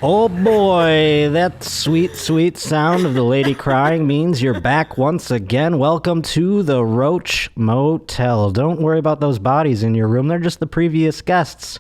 Oh boy, that sweet, sweet sound of the lady crying means you're back once again. Welcome to the Roach Motel. Don't worry about those bodies in your room. They're just the previous guests,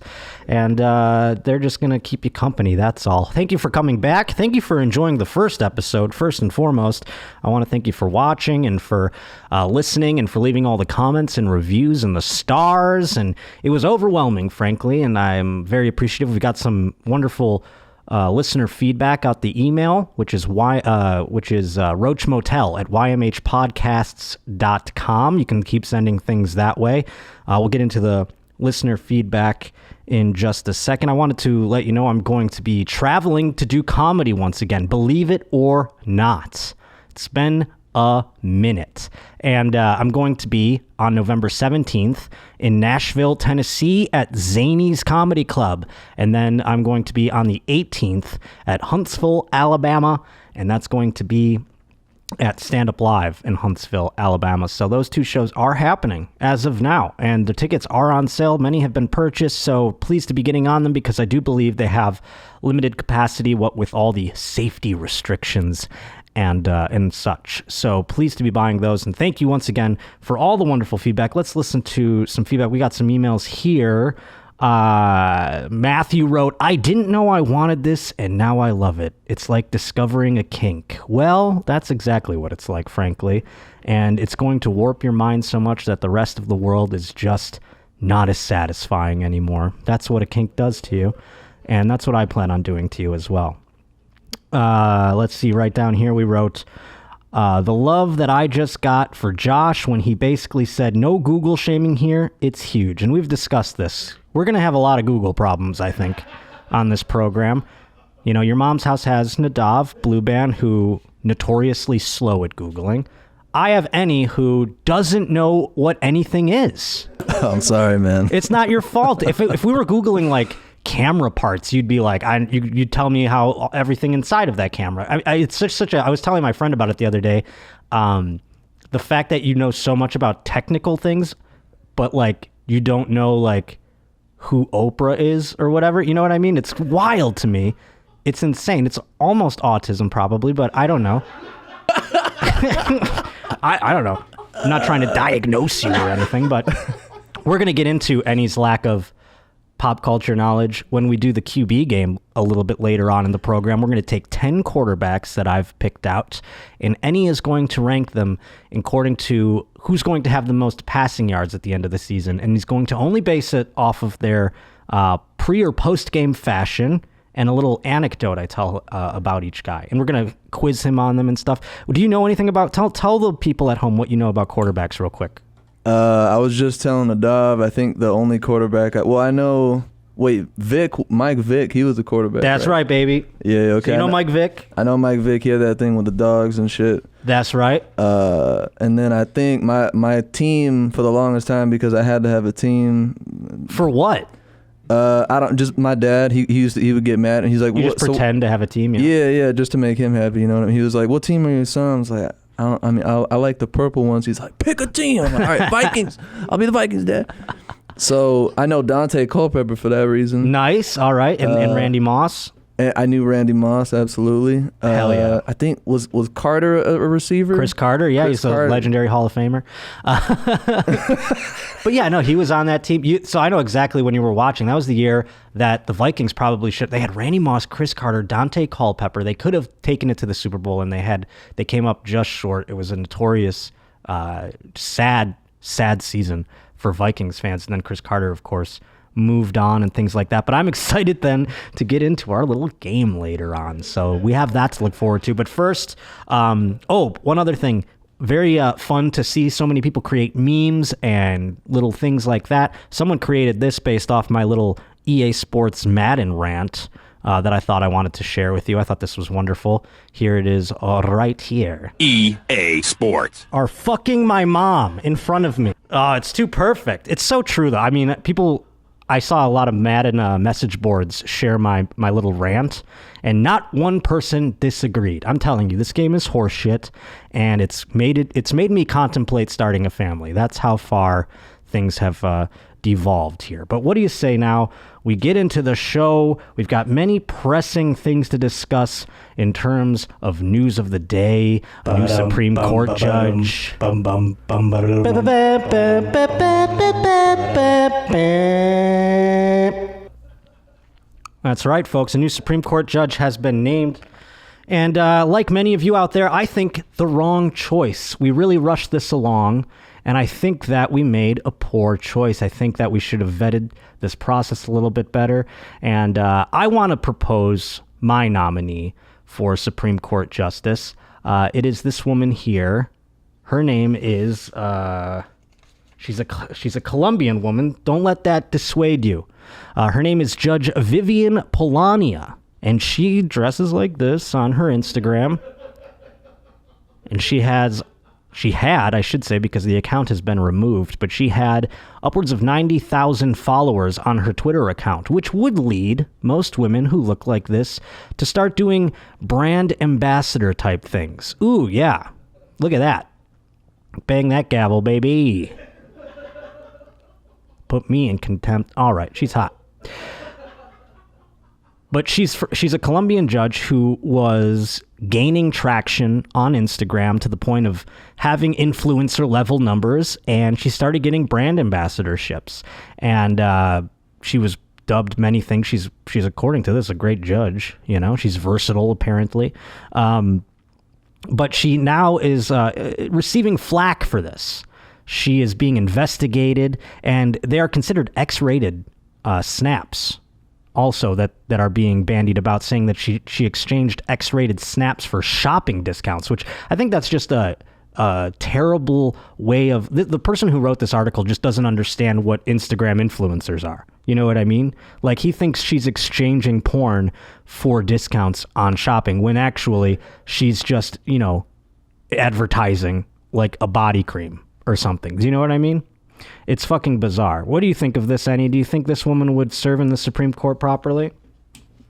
and they're just going to keep you company, that's all. Thank you for coming back. Thank you for enjoying the first episode. First and foremost, I want to thank you for watching and for listening and for leaving all the comments and reviews and the stars. And it was overwhelming, frankly, and I'm very appreciative. We got some wonderful listener feedback out the email, which is Roach Motel at ymhpodcasts.com. You can keep sending things that way. We'll get into the listener feedback in just a second. I wanted to let you know I'm going to be traveling to do comedy once again, believe it or not. It's been a minute. And I'm going to be on November 17th in Nashville, Tennessee at Zany's Comedy Club. And then I'm going to be on the 18th at Huntsville, Alabama. And that's going to be at Stand Up Live in Huntsville, Alabama. So those two shows are happening as of now. And the tickets are on sale. Many have been purchased. So pleased to be getting on them because I do believe they have limited capacity, what with all the safety restrictions and such. So pleased to be buying those. And thank you once again for all the wonderful feedback. Let's listen to some feedback. We got some emails here. Matthew wrote, I didn't know I wanted this and now I love it. It's like discovering a kink. Well, that's exactly what it's like, frankly. And it's going to warp your mind so much that the rest of the world is just not as satisfying anymore. That's what a kink does to you. And that's what I plan on doing to you as well. Let's see, right down here we wrote, the love that I just got for Josh when he basically said no Google shaming here, it's huge. And we've discussed this. We're going to have a lot of Google problems, I think, on this program. You know, your mom's house has Nadav, Blue Band, who notoriously slow at Googling. I have Enny, who doesn't know what anything is. I'm sorry, man. It's not your fault. If we were Googling, like, camera parts, you'd be like, you'd tell me how everything inside of that camera. It's such a. I was telling my friend about it the other day. The fact that you know so much about technical things, but like you don't know like who Oprah is or whatever. You know what I mean? It's wild to me. It's insane. It's almost autism probably, but I don't know. I don't know. I'm not trying to diagnose you or anything, but we're gonna get into Enny's lack of pop culture knowledge when we do the QB game a little bit later on in the program. We're going to take 10 quarterbacks that I've picked out, and Enny is going to rank them according to who's going to have the most passing yards at the end of the season, and he's going to only base it off of their pre- or post-game fashion and a little anecdote I tell about each guy. And we're going to quiz him on them and stuff. Do you know anything about... Tell the people at home what you know about quarterbacks real quick. I was just telling Nadav, I think the only quarterback... I know... Wait, Mike Vick, he was a quarterback. That's right, baby. Yeah, okay. So you know Mike Vick? I know Mike Vick. He had that thing with the dogs and shit. That's right. And then I think my team for the longest time, because I had to have a team. For what? Just my dad, he would get mad and he's like... You just pretend to have a team? Yeah, just to make him happy, you know what I mean? He was like, what team are your sons? Like... I like the purple ones. He's like, pick a team. I'm like, all right, Vikings. I'll be the Vikings, Dad. So I know Dante Culpepper for that reason. Nice. All right. And Randy Moss. I knew Randy Moss, absolutely. Hell yeah. I think, was Carter a receiver? Chris Carter, yeah. He's a legendary Hall of Famer. But yeah, no, he was on that team. So I know exactly when you were watching. That was the year that the Vikings probably should. They had Randy Moss, Chris Carter, Dante Culpepper. They could have taken it to the Super Bowl, and they came up just short. It was a notorious, sad season for Vikings fans. And then Chris Carter, of course, moved on and things like that. But I'm excited then to get into our little game later on. So we have that to look forward to. But first, one other thing. Very fun to see so many people create memes and little things like that. Someone created this based off my little EA Sports Madden rant that I thought I wanted to share with you. I thought this was wonderful. Here it is right here. EA Sports are fucking my mom in front of me. Oh, it's too perfect. It's so true, though. I mean, I saw a lot of Madden message boards share my little rant, and not one person disagreed. I'm telling you, this game is horseshit, and it's made me contemplate starting a family. That's how far things have devolved here. But what do you say now? We get into the show. We've got many pressing things to discuss in terms of news of the day, a new Supreme Court judge. That's right, folks. A new Supreme Court judge has been named. And like many of you out there, I think the wrong choice. We really rushed this along. And I think that we made a poor choice. I think that we should have vetted this process a little bit better. And I want to propose my nominee for Supreme Court Justice. It is this woman here. Her name is, she's a Colombian woman. Don't let that dissuade you. Her name is Judge Vivian Polania. And she dresses like this on her Instagram. And she had, I should say, because the account has been removed, but she had upwards of 90,000 followers on her Twitter account, which would lead most women who look like this to start doing brand ambassador type things. Ooh, yeah. Look at that. Bang that gavel, baby. Put me in contempt. All right, she's hot. But she's a Colombian judge who was gaining traction on Instagram to the point of having influencer level numbers, and she started getting brand ambassadorships. And she was dubbed many things. She's according to this a great judge. You know, she's versatile apparently. But she now is receiving flack for this. She is being investigated, and they are considered X-rated snaps. Also, that are being bandied about, saying that she exchanged X-rated snaps for shopping discounts, which I think that's just a terrible way of... The person who wrote this article just doesn't understand what Instagram influencers are. You know what I mean? Like, he thinks she's exchanging porn for discounts on shopping, when actually she's just, you know, advertising like a body cream or something. Do you know what I mean? It's fucking bizarre. What do you think of this, Enny? Do you think this woman would serve in the Supreme Court properly?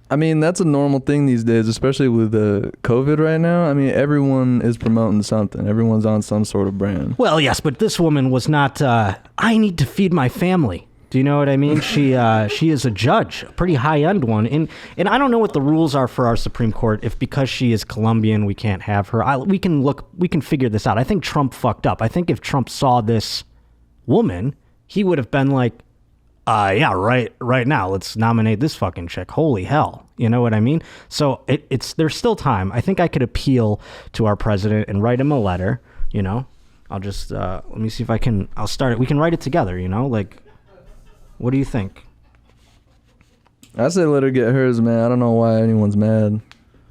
I mean, that's a normal thing these days, especially with COVID right now. I mean, everyone is promoting something. Everyone's on some sort of brand. Well, yes, but this woman was not, I need to feed my family. Do you know what I mean? She is a judge, a pretty high-end one. And I don't know what the rules are for our Supreme Court. If because she is Colombian, we can't have her. We can figure this out. I think Trump fucked up. I think if Trump saw this woman, he would have been like, yeah, right now, let's nominate this fucking chick. Holy hell. You know what I mean? So there's still time. I think I could appeal to our president and write him a letter, you know? I'll just, let me see if I'll start it. We can write it together, you know? Like, what do you think? I say let her get hers, man. I don't know why anyone's mad.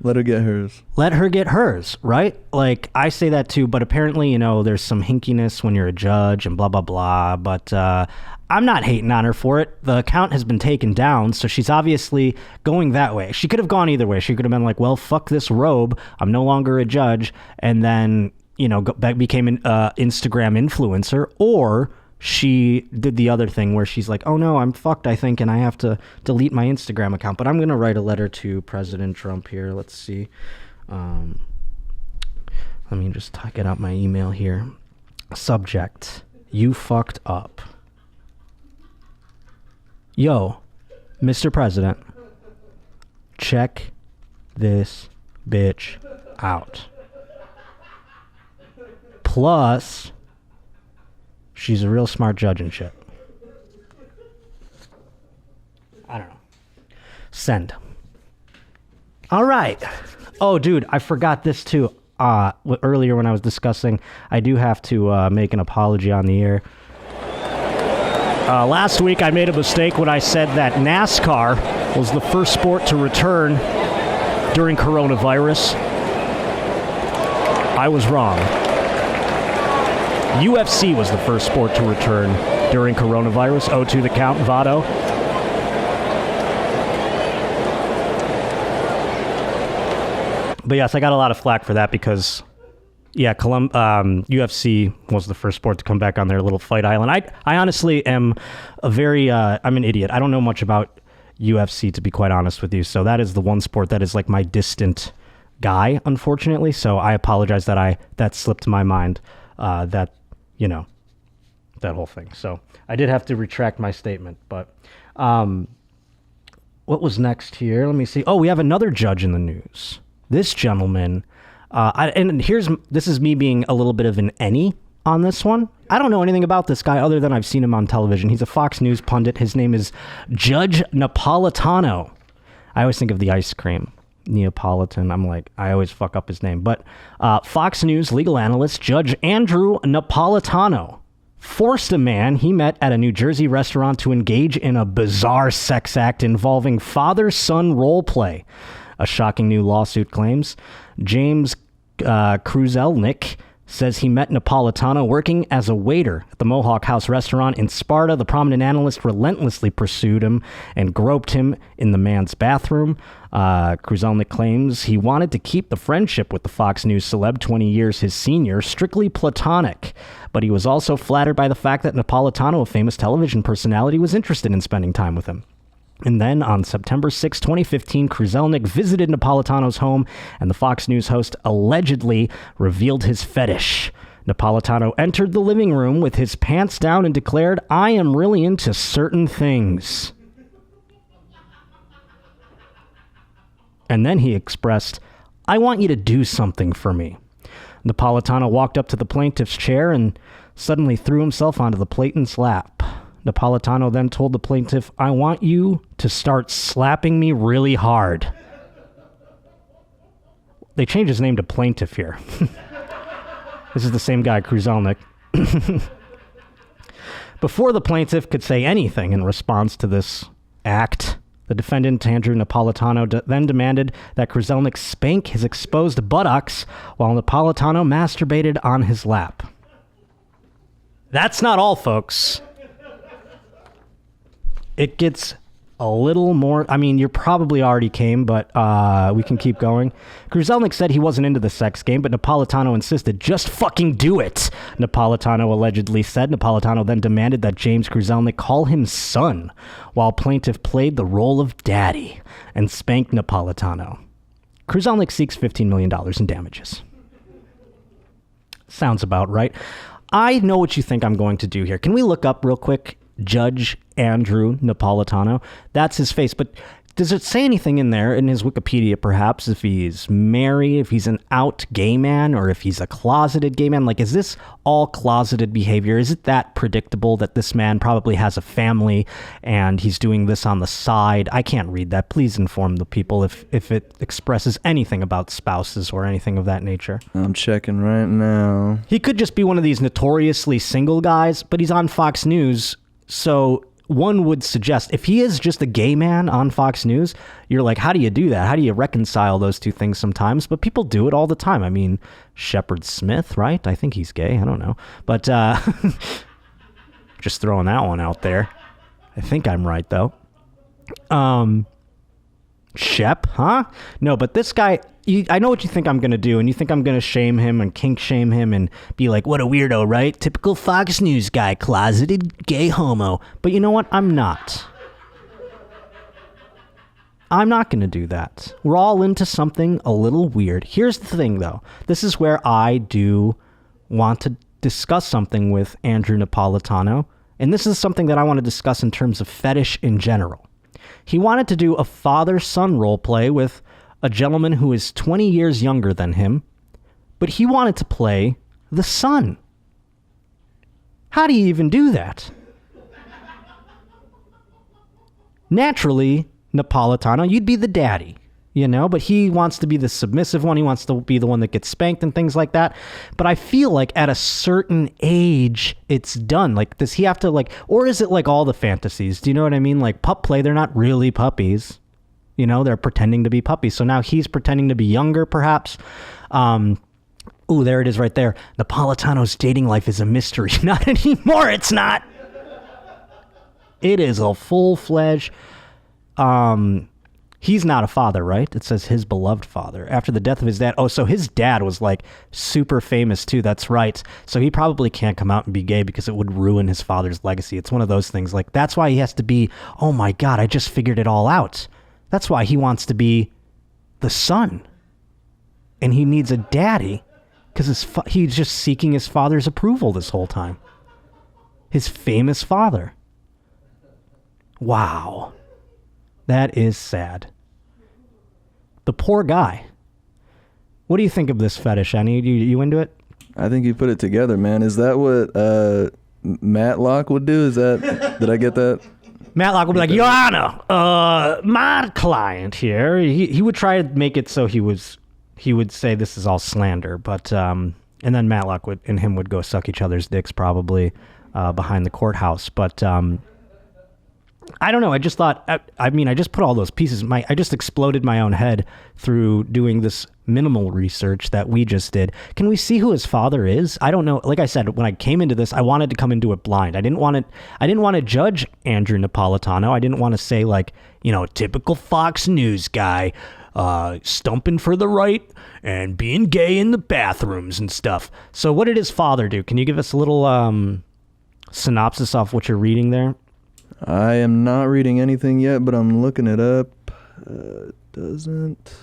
Let her get hers. Let her get hers, right? Like, I say that too, but apparently, you know, there's some hinkiness when you're a judge and blah, blah, blah. But I'm not hating on her for it. The account has been taken down, so she's obviously going that way. She could have gone either way. She could have been like, well, fuck this robe. I'm no longer a judge. And then, you know, became an Instagram influencer. Or she did the other thing where she's like, oh no, I'm fucked, I think, and I have to delete my Instagram account. But I'm going to write a letter to President Trump here. Let's see. Let me just get out my email here. Subject: you fucked up. Yo, Mr. President, check this bitch out. Plus, she's a real smart judge and shit. I don't know. Send. All right. Oh, dude, I forgot this too. Earlier when I was discussing, I do have to make an apology on the air. Last week I made a mistake when I said that NASCAR was the first sport to return during coronavirus. I was wrong. UFC was the first sport to return during coronavirus. 0-2 the count, Votto. But yes, I got a lot of flack for that because, yeah, UFC was the first sport to come back on their little fight island. I honestly am I'm an idiot. I don't know much about UFC, to be quite honest with you. So that is the one sport that is like my distant guy, unfortunately. So I apologize that slipped my mind. That, you know, that whole thing. So I did have to retract my statement. But what was next here? Let me see. Oh, we have another judge in the news. This gentleman, this is me being a little bit of an Enny on this one. I don't know anything about this guy other than I've seen him on television. He's a Fox News pundit. His name is Judge Napolitano. I always think of the ice cream, Neapolitan. I always fuck up his name. But Fox News legal analyst Judge Andrew Napolitano forced a man he met at a New Jersey restaurant to engage in a bizarre sex act involving father-son role play. A shocking new lawsuit claims. James Kruzelnik says he met Napolitano working as a waiter at the Mohawk House restaurant in Sparta. The prominent analyst relentlessly pursued him and groped him in the man's bathroom. Kruzelnik claims he wanted to keep the friendship with the Fox News celeb, 20 years his senior, strictly platonic. But he was also flattered by the fact that Napolitano, a famous television personality, was interested in spending time with him. And then on September 6, 2015, Kruzelnik visited Napolitano's home, and the Fox News host allegedly revealed his fetish. Napolitano entered the living room with his pants down and declared, "I am really into certain things." And then he expressed, "I want you to do something for me." Napolitano walked up to the plaintiff's chair and suddenly threw himself onto the plaintiff's lap. Napolitano then told the plaintiff, "I want you to start slapping me really hard." They changed his name to plaintiff here. This is the same guy, Kruzelnik. Before the plaintiff could say anything in response to this act, the defendant, Andrew Napolitano, then demanded that Kruzelnik spank his exposed buttocks while Napolitano masturbated on his lap. That's not all, folks. It gets a little more. I mean, you probably already came, but we can keep going. Kruzelnik said he wasn't into the sex game, but Napolitano insisted, "Just fucking do it," Napolitano allegedly said. Napolitano then demanded that James Kruzelnik call him son, while plaintiff played the role of daddy and spanked Napolitano. Kruzelnik seeks $15 million in damages. Sounds about right. I know what you think I'm going to do here. Can we look up real quick Judge Andrew Napolitano? That's his face, but does it say anything in there, in his Wikipedia perhaps, if he's married, if he's an out gay man, or if he's a closeted gay man? Like, is this all closeted behavior? Is it that predictable that this man probably has a family and he's doing this on the side? I can't read that. Please inform the people if it expresses anything about spouses or anything of that nature. I'm checking right now. He could just be one of these notoriously single guys, but he's on Fox News. So one would suggest, if he is just a gay man on Fox News, you're like, how do you do that? How do you reconcile those two things sometimes? But people do it all the time. I mean, Shepard Smith, right? I think he's gay. I don't know. But just throwing that one out there. I think I'm right, though. Shep, huh? No, but this guy, I know what you think I'm going to do, and you think I'm going to shame him and kink shame him and be like, what a weirdo, right? Typical Fox News guy, closeted gay homo. But you know what? I'm not. I'm not going to do that. We're all into something a little weird. Here's the thing, though. This is where I do want to discuss something with Andrew Napolitano, and this is something that I want to discuss in terms of fetish in general. He wanted to do a father-son role play with a gentleman who is 20 years younger than him, but he wanted to play the son. How do you even do that? Naturally, Napolitano, you'd be the daddy, you know, but he wants to be the submissive one. He wants to be the one that gets spanked and things like that. But I feel like at a certain age, it's done. Like, does he have to, like, or is it like all the fantasies? Do you know what I mean? Like pup play, they're not really puppies. You know, they're pretending to be puppies. So now he's pretending to be younger, perhaps. Ooh, there it is right there. Napolitano's dating life is a mystery. Not anymore, it's not. It is a full-fledged... He's not a father, right? It says his beloved father. After the death of his dad. Oh, so his dad was like super famous too. That's right. So he probably can't come out and be gay because it would ruin his father's legacy. It's one of those things. Like, that's why he has to be, oh my God, I just figured it all out. That's why he wants to be the son. And he needs a daddy because he's just seeking his father's approval this whole time. His famous father. Wow. That is sad. The poor guy. What do you think of this fetish, Enny? You into it? I think you put it together, man. Is that what Matlock would do? Is that? Did I get that? Matlock would be like, Your Honor, my client here, he would try to make it so he would say this is all slander, but and then Matlock and him would go suck each other's dicks probably behind the courthouse. But I don't know. I just thought, I just put all those pieces. I just exploded my own head through doing this minimal research that we just did. Can we see who his father is? I don't know. Like I said, when I came into this, I wanted to come into it blind. I didn't want to judge Andrew Napolitano. I didn't want to say like, typical Fox News guy, stumping for the right and being gay in the bathrooms and stuff. So what did his father do? Can you give us a little synopsis of what you're reading there? I am not reading anything yet, but I'm looking it up. Doesn't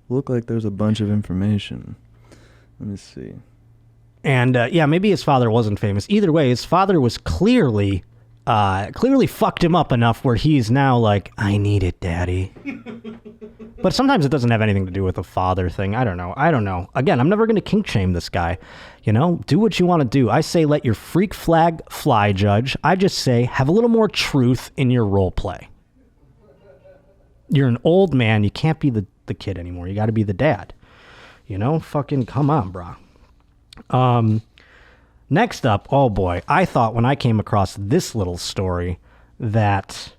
look like there's a bunch of information. Let me see. And maybe his father wasn't famous. Either way, his father was clearly fucked him up enough where he's now like, I need it, Daddy. But sometimes it doesn't have anything to do with a father thing. I don't know. Again, I'm never going to kink shame this guy. Do what you want to do. I say let your freak flag fly, Judge. I just say have a little more truth in your role play. You're an old man. You can't be the kid anymore. You got to be the dad. Fucking come on, bro. Next up, oh boy, I thought when I came across this little story that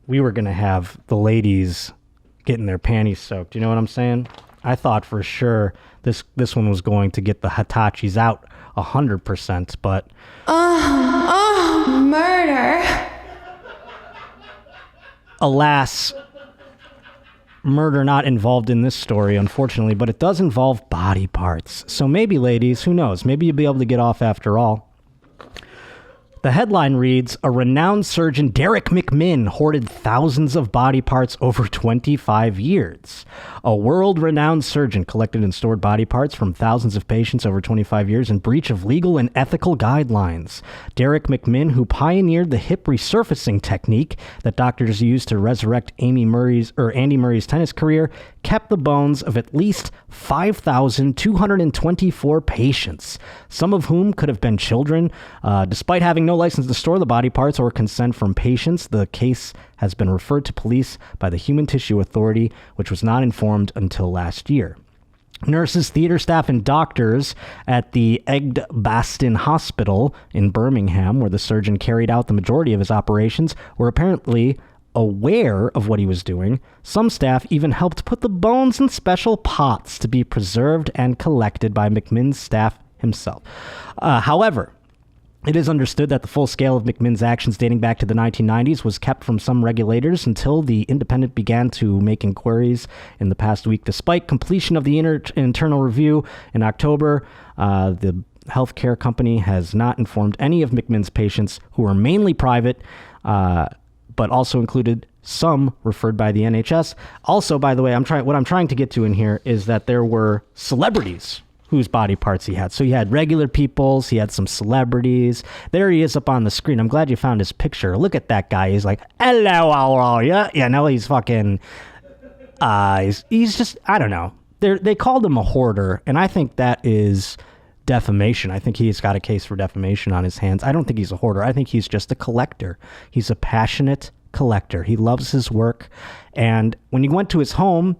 we were going to have the ladies getting their panties soaked. You know what I'm saying? I thought for sure this one was going to get the Hitachis out 100%, but... murder. Alas, murder not involved in this story, unfortunately, but it does involve body parts. So maybe, ladies, who knows? Maybe you'll be able to get off after all. The headline reads, a renowned surgeon, Derek McMinn, hoarded thousands of body parts over 25 years. A world-renowned surgeon collected and stored body parts from thousands of patients over 25 years in breach of legal and ethical guidelines. Derek McMinn, who pioneered the hip resurfacing technique that doctors used to resurrect Andy Murray's tennis career, kept the bones of at least 5,224 patients, some of whom could have been children. Despite having no license to store the body parts or consent from patients, the case has been referred to police by the Human Tissue Authority, which was not informed until last year. Nurses, theater staff, and doctors at the Edgbaston Hospital in Birmingham, where the surgeon carried out the majority of his operations, were apparently aware of what he was doing. Some staff even helped put the bones in special pots to be preserved and collected by McMinn's staff himself. However, it is understood that the full scale of McMinn's actions dating back to the 1990s was kept from some regulators until the Independent began to make inquiries in the past week. Despite completion of the internal review in October, the healthcare company has not informed any of McMinn's patients, who are mainly private, but also included some referred by the NHS. Also, by the way, what I'm trying to get to in here is that there were celebrities whose body parts he had. So he had regular people's, he had some celebrities. There he is up on the screen. I'm glad you found his picture. Look at that guy. He's like, hello, how are you? Yeah, no, he's fucking, he's just, I don't know. They called him a hoarder, and I think that is defamation. I think he's got a case for defamation on his hands. I don't think he's a hoarder. I think he's just a collector. He's a passionate collector. He loves his work. And when you went to his home,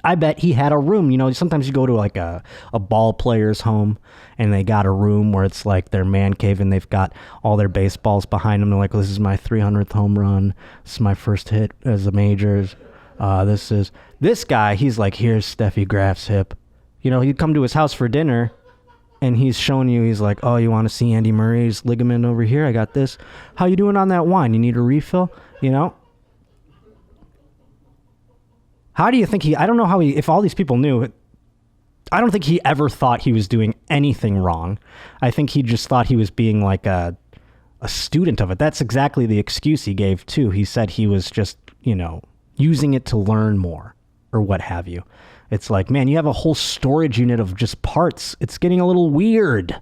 I bet he had a room. Sometimes you go to like a ball player's home and they got a room where it's like their man cave and they've got all their baseballs behind them. They're like, well, this is my 300th home run. This is my first hit as the majors. This guy, he's like, here's Steffi Graf's hip. You'd come to his house for dinner and he's showing you, he's like, oh, you want to see Andy Murray's ligament over here? I got this. How you doing on that wine? You need a refill? How do you think I don't know how if all these people knew, I don't think he ever thought he was doing anything wrong. I think he just thought he was being like a student of it. That's exactly the excuse he gave too. He said he was just, using it to learn more or what have you. It's like, man, you have a whole storage unit of just parts. It's getting a little weird.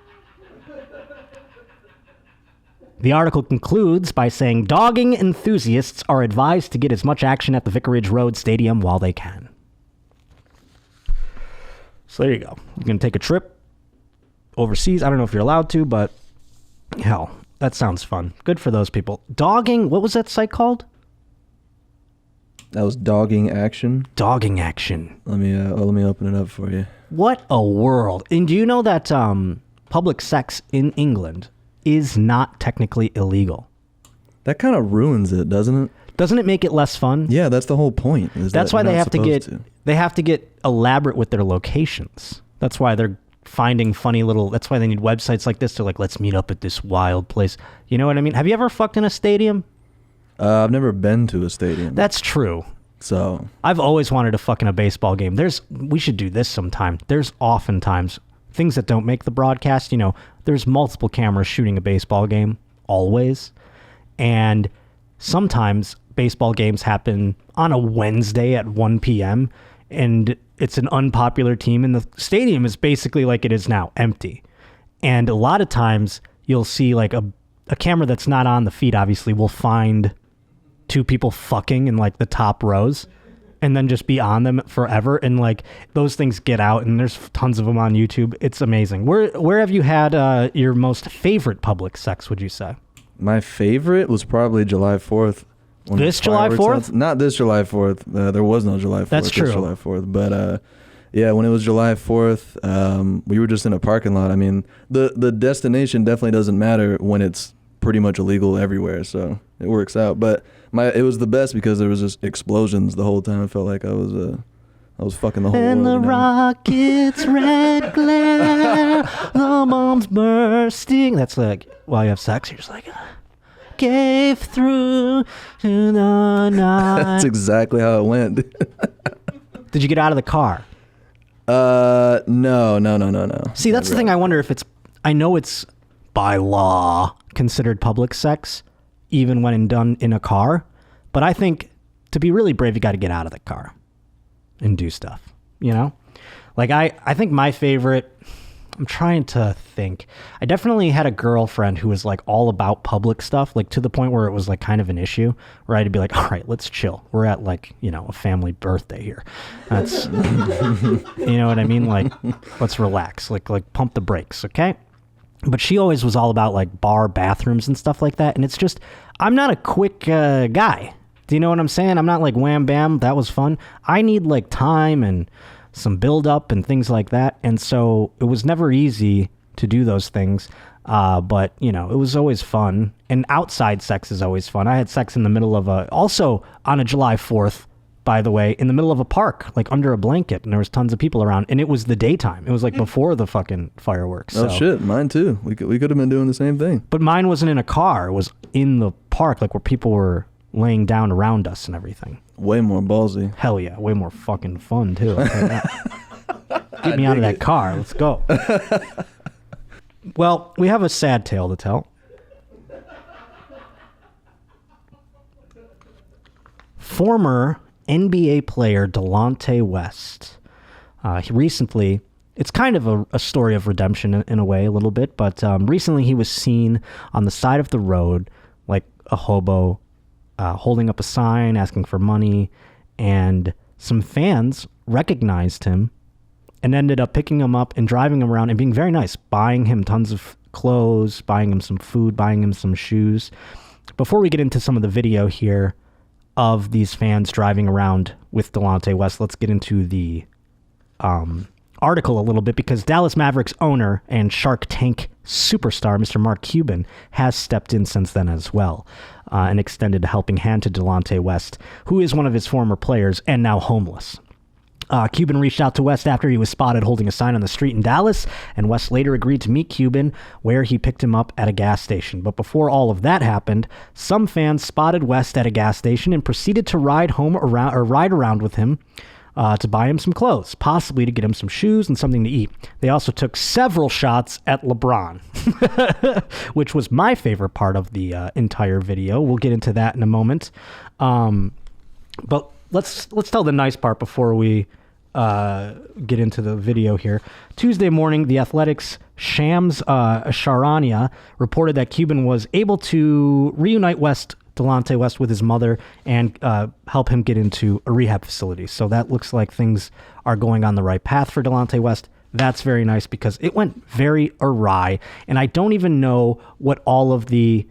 The article concludes by saying dogging enthusiasts are advised to get as much action at the Vicarage Road Stadium while they can. So there you go. You can take a trip overseas. I don't know if you're allowed to, but hell, that sounds fun. Good for those people. Dogging, what was that site called? That was Dogging Action. Dogging Action. Let me open it up for you. What a world. And do you know that public sex in England is not technically illegal? That kind of ruins it, doesn't it? Doesn't it make it less fun? Yeah, that's the whole point. That's why they have to get elaborate with their locations. That's why they're finding funny little, that's why they need websites like this to like, let's meet up at this wild place. You know what I mean? Have you ever fucked in a stadium? I've never been to a stadium. That's true. So I've always wanted to fuck in a baseball game. We should do this sometime. There's oftentimes things that don't make the broadcast. You know, there's multiple cameras shooting a baseball game always. And sometimes baseball games happen on a Wednesday at 1 p.m. and it's an unpopular team and the stadium is basically like it is now, empty. And a lot of times you'll see like a camera that's not on the feed obviously will find two people fucking in like the top rows and then just be on them forever. And like those things get out and there's tons of them on YouTube. It's amazing. Where have you had your most favorite public sex, would you say? My favorite was probably July 4th. This July 4th? Not this July 4th. There was no July 4th. That's true. This July 4th. But yeah, when it was July 4th, we were just in a parking lot. I mean, the destination definitely doesn't matter when it's pretty much illegal everywhere. So it works out. But it was the best because there was just explosions the whole time. I felt like I was fucking the whole world. And the rocket's red glare, the bombs bursting. That's like, while you have sex, you're just like, gave through to the night. That's exactly how it went. Did you get out of the car? No. See, that's the thing. I wonder if I know it's by law considered public sex, even when done in a car. But I think to be really brave, you got to get out of the car and do stuff, you know? Like I think my favorite, I'm trying to think. I definitely had a girlfriend who was like all about public stuff, like to the point where it was like kind of an issue, where I had to be like, all right, let's chill. We're at like, you know, a family birthday here. That's, you know what I mean? Like, let's relax, like pump the brakes. Okay. But she always was all about like bar bathrooms and stuff like that. And it's just, I'm not a quick guy. Do you know what I'm saying? I'm not like wham bam, that was fun. I need like time and some build up and things like that. And so it was never easy to do those things. But you know, it was always fun, and outside sex is always fun. I had sex in the middle of also on a July 4th, by the way, in the middle of a park, like under a blanket, and there was tons of people around, and it was the daytime. It was like before the fucking fireworks. Oh shit, mine too. We could have been doing the same thing. But mine wasn't in a car. It was in the park, like where people were laying down around us and everything. Way more ballsy. Hell yeah, way more fucking fun too. Get me out of that car. Let's go. Well, we have a sad tale to tell. Former NBA player Delonte West. He recently, it's kind of a story of redemption in a way, a little bit, but recently he was seen on the side of the road like a hobo, holding up a sign, asking for money, and some fans recognized him and ended up picking him up and driving him around and being very nice, buying him tons of clothes, buying him some food, buying him some shoes. Before we get into some of the video here of these fans driving around with Delonte West, let's get into the article a little bit, because Dallas Mavericks owner and Shark Tank superstar Mr. Mark Cuban has stepped in since then as well, and extended a helping hand to Delonte West, who is one of his former players and now homeless. Cuban reached out to West after he was spotted holding a sign on the street in Dallas, and West later agreed to meet Cuban, where he picked him up at a gas station. But before all of that happened, some fans spotted West at a gas station and proceeded to ride around with him to buy him some clothes, possibly to get him some shoes and something to eat. They also took several shots at LeBron, which was my favorite part of the entire video. We'll get into that in a moment. But let's tell the nice part before we get into the video here. Tuesday morning, the Athletics' Shams Charania reported that Cuban was able to reunite Delonte West with his mother and help him get into a rehab facility. So that looks like things are going on the right path for Delonte West. That's very nice because it went very awry. And I don't even know what all of it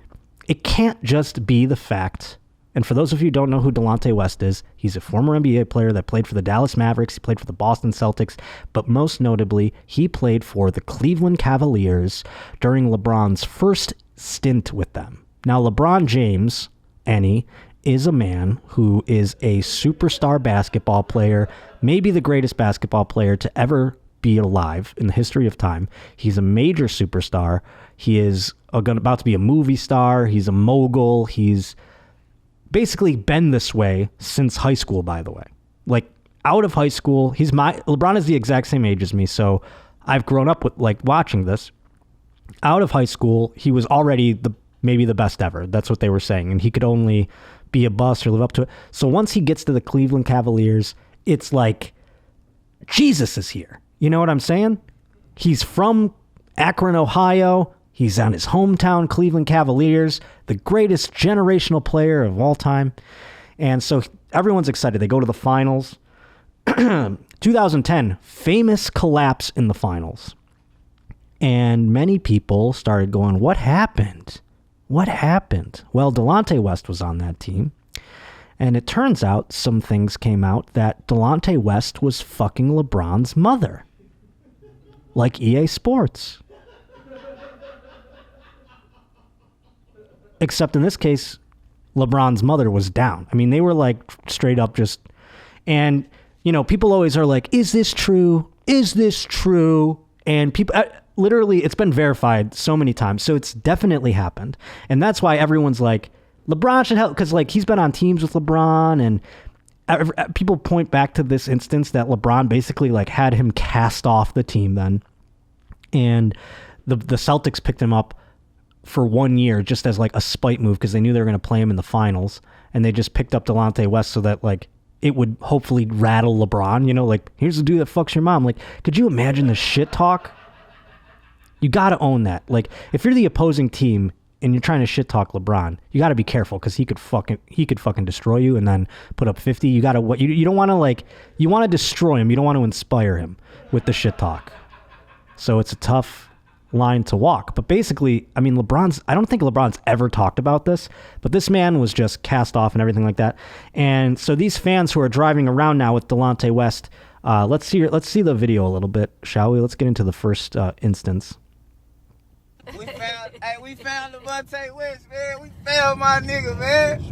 can't just be the fact. And for those of you who don't know who Delonte West is, he's a former NBA player that played for the Dallas Mavericks. He played for the Boston Celtics. But most notably, he played for the Cleveland Cavaliers during LeBron's first stint with them. Now, LeBron James, Enny, is a man who is a superstar basketball player, maybe the greatest basketball player to ever be alive in the history of time. He's a major superstar. He is about to be a movie star. He's a mogul. He's basically been this way since high school, by the way. Like, out of high school, LeBron is the exact same age as me, so I've grown up with, like, watching this. Out of high school, he was already maybe the best ever. That's what they were saying, and he could only be a bust or live up to it. So once he gets to the Cleveland Cavaliers, it's like, Jesus is here. You know what I'm saying? He's from Akron, Ohio. He's on his hometown Cleveland Cavaliers, the greatest generational player of all time. And so everyone's excited. They go to the finals. 2010, famous collapse in the finals. And many people started going, what happened? What happened? Well, Delonte West was on that team. And it turns out some things came out that Delonte West was fucking LeBron's mother. Like EA Sports. Except in this case, LeBron's mother was down. I mean, they were like straight up just... And, you know, people always are like, is this true? Is this true? And people... literally, it's been verified so many times. So it's definitely happened. And that's why everyone's like, LeBron should help. Because, like, he's been on teams with LeBron. And people point back to this instance that LeBron basically, like, had him cast off the team then. And the Celtics picked him up for 1 year just as, like, a spite move because they knew they were going to play him in the finals. And they just picked up Delonte West so that, like, it would hopefully rattle LeBron. You know, like, here's the dude that fucks your mom. Like, could you imagine the shit talk? You got to own that. Like, if you're the opposing team and you're trying to shit talk LeBron, you got to be careful because he could fucking destroy you and then put up 50. You got to you don't want to, like, you want to destroy him. You don't want to inspire him with the shit talk. So it's a tough line to walk. But basically, I mean, I don't think LeBron's ever talked about this, but this man was just cast off and everything like that. And so these fans who are driving around now with Delonte West, let's see the video a little bit, shall we? Let's get into the first instance. We found Delonte West, man. We found my nigga, man.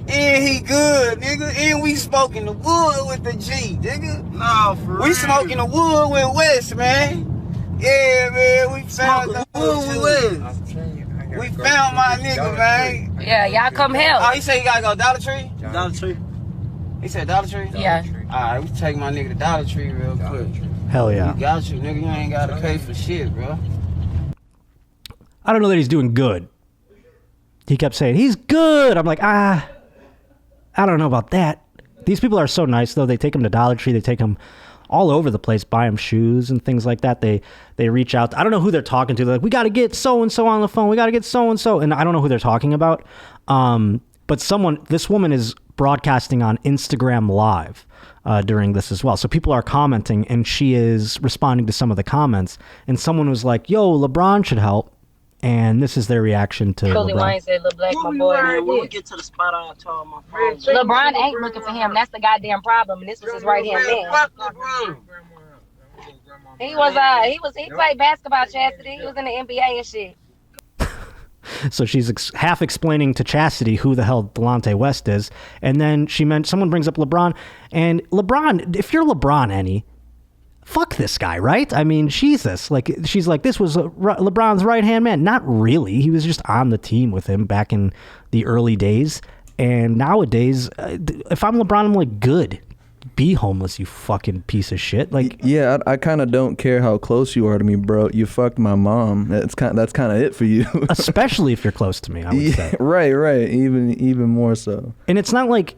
And he good, nigga. And we smoking the wood with the G, nigga. Nah, for real. We smoking the wood with West, man. Yeah, man. We found the wood with West. We found my nigga, man. Yeah, y'all come help. Oh, he said you gotta go Dollar Tree? Dollar Tree. He said Dollar Tree? Yeah. Alright, we take my nigga to Dollar Tree real quick. Hell yeah. We got you, nigga. You ain't gotta pay for shit, bro. I don't know that he's doing good. He kept saying, he's good. I'm like, I don't know about that. These people are so nice, though. They take him to Dollar Tree. They take him all over the place, buy him shoes and things like that. They reach out. I don't know who they're talking to. They're like, we got to get so-and-so on the phone. We got to get so-and-so. And I don't know who they're talking about. But this woman is broadcasting on Instagram Live during this as well. So people are commenting, and she is responding to some of the comments. And someone was like, yo, LeBron should help. And this is their reaction to Cody LeBron. Wayne said, "Look, Black, my boy." When we get to the spot, I'll tell my phone. LeBron ain't looking for him. That's the goddamn problem. And this was his right hand man. He played basketball, Chastity. He was in the NBA and shit. So she's half explaining to Chastity who the hell Delonte West is, and then someone brings up LeBron, and LeBron. If you're LeBron, Enny, fuck this guy, right? I mean, Jesus. Like, she's like, this was LeBron's right-hand man. Not really. He was just on the team with him back in the early days. And nowadays, if I'm LeBron, I'm like, good. Be homeless, you fucking piece of shit. Like, yeah, I kind of don't care how close you are to me, bro. You fucked my mom. That's kind of it for you. Especially if you're close to me, I would say. Right. Even more so. And it's not like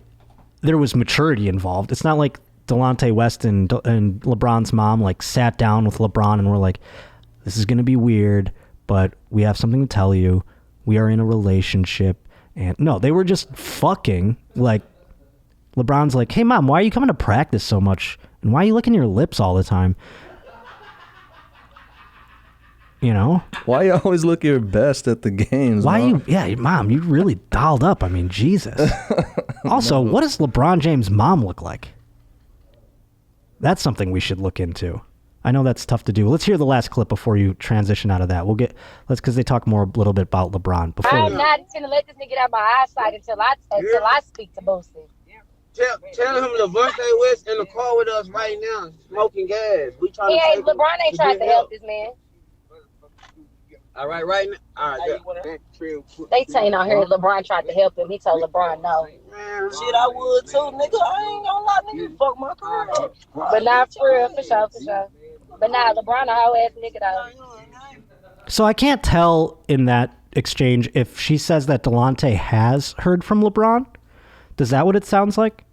there was maturity involved. It's not like Delonte West and LeBron's mom like sat down with LeBron and were like, this is going to be weird, but we have something to tell you. We are in a relationship. And no, they were just fucking. Like, LeBron's like, hey, mom, why are you coming to practice so much? And why are you licking your lips all the time? You know? Why you always look your best at the games, Why Mom? Mom, you really dialed up. I mean, Jesus. Also, what does LeBron James' mom look like? That's something we should look into. I know that's tough to do. Let's hear the last clip before you transition out of that. Because they talk more a little bit about LeBron. I'm not going to let this nigga get out my eyesight until I speak to Boosie. Tell him Delonte West in the car with us right now, smoking gas. LeBron ain't trying to help this man. All right now. All right, They saying on here LeBron tried to help him. He told LeBron no. Shit, I would too, nigga. I ain't gonna lie, nigga. Fuck my car up. But not for real, for sure. But nah, LeBron a whole ass nigga though. So I can't tell in that exchange if she says that Delonte has heard from LeBron. Is that what it sounds like?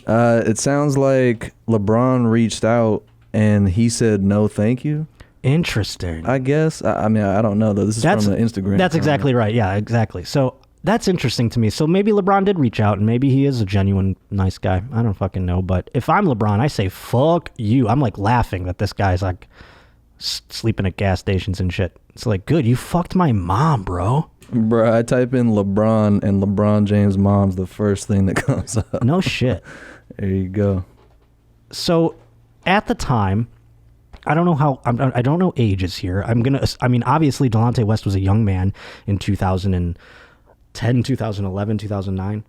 It sounds like LeBron reached out and he said no, thank you. Interesting. I guess. I mean, I don't know though. This is from the Instagram. That's exactly right. Yeah, exactly. So that's interesting to me. So maybe LeBron did reach out and maybe he is a genuine nice guy. I don't fucking know. But if I'm LeBron, I say, fuck you. I'm like laughing that this guy's like sleeping at gas stations and shit. It's like, good. You fucked my mom, bro. Bro, I type in LeBron and LeBron James' mom's the first thing that comes up. No shit. There you go. So at the time, I don't know ages here. Obviously Delonte West was a young man in 2010, 2011, 2009.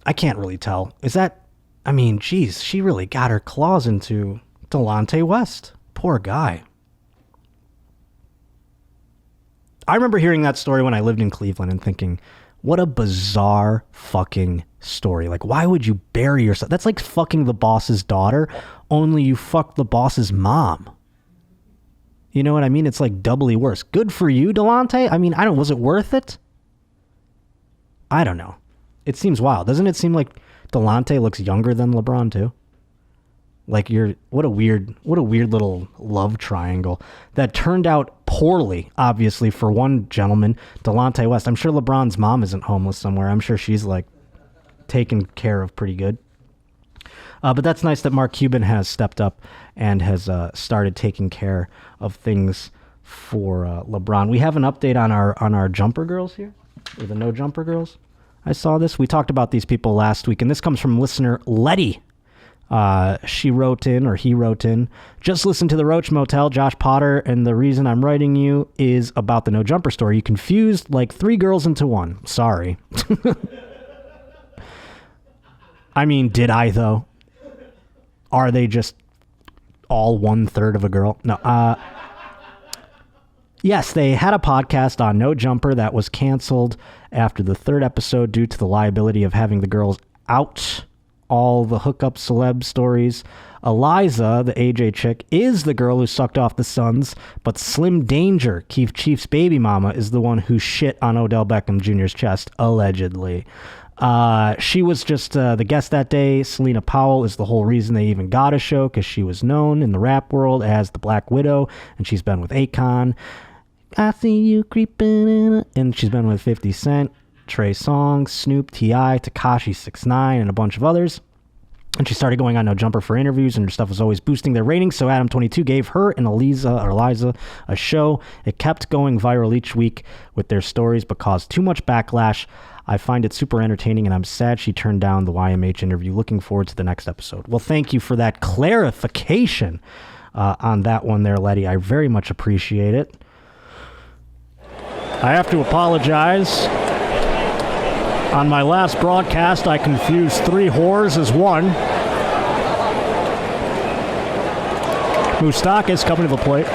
I can't really tell. Geez, she really got her claws into Delonte West. Poor guy. I remember hearing that story when I lived in Cleveland and thinking, what a bizarre fucking story. Like, why would you bury yourself? That's like fucking the boss's daughter, only you fucked the boss's mom. You know what I mean? It's like doubly worse. Good for you, Delonte. Was it worth it? I don't know. It seems wild. Doesn't it seem like Delonte looks younger than LeBron too? Like what a weird little love triangle that turned out poorly, obviously, for one gentleman, Delonte West. I'm sure LeBron's mom isn't homeless somewhere. I'm sure she's like taken care of pretty good. But that's nice that Mark Cuban has stepped up and has started taking care of things for LeBron. We have an update on our jumper girls here, or the no jumper girls. I saw this. We talked about these people last week, and this comes from listener Letty. He wrote in, just listen to the Roach Motel, Josh Potter, and the reason I'm writing you is about the no jumper story. You confused like 3 girls into one. Sorry. Did I though? Are they just all 1/3 of a girl? No. Yes, they had a podcast on no jumper that was canceled after the 3rd episode due to the liability of having the girls out all the hookup celeb stories. Eliza, the AJ chick, is the girl who sucked off the Suns, but Slim Danger, Keith Chief's baby mama, is the one who shit on Odell Beckham Jr.'s chest, allegedly. She was just the guest that day. Selena Powell is the whole reason they even got a show, because she was known in the rap world as the Black Widow, and she's been with Akon. I see you creeping in, and she's been with 50 Cent, Trey Songz, Snoop, T.I., Tekashi 6ix9ine, and a bunch of others. And she started going on No Jumper for interviews, and her stuff was always boosting their ratings, so Adam22 gave her and Eliza a show. It kept going viral each week with their stories, but caused too much backlash. I find it super entertaining, and I'm sad she turned down the YMH interview. Looking forward to the next episode. Well, thank you for that clarification on that one there, Letty. I very much appreciate it. I have to apologize. On my last broadcast, I confused 3 whores as one. Moustakis coming to the plate.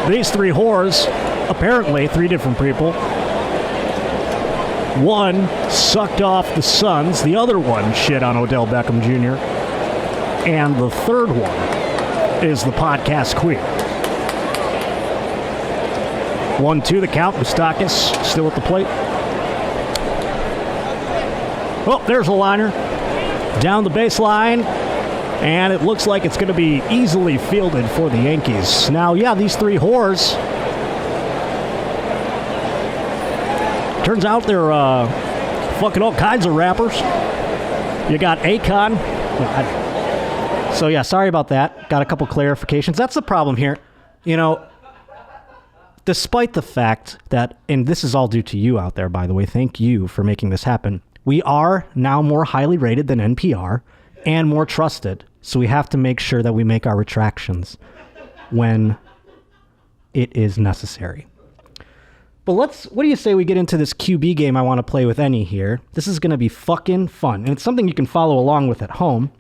These 3 whores, apparently 3 different people. One sucked off the Suns, the other one shit on Odell Beckham Jr., and the third one is the podcast queen. 1-2 the count. Moustakis still at the plate. Oh, there's a liner. down the baseline, and it looks like it's going to be easily fielded for the Yankees. Now, yeah, these three whores, turns out they're fucking all kinds of rappers. You got Akon. So, yeah, sorry about that. Got a couple clarifications. That's the problem here. You know, despite the fact that, and this is all due to you out there, by the way, thank you for making this happen. We are now more highly rated than NPR and more trusted. So we have to make sure that we make our retractions when it is necessary. But what do you say we get into this QB game I want to play with Enny here? This is going to be fucking fun. And it's something you can follow along with at home.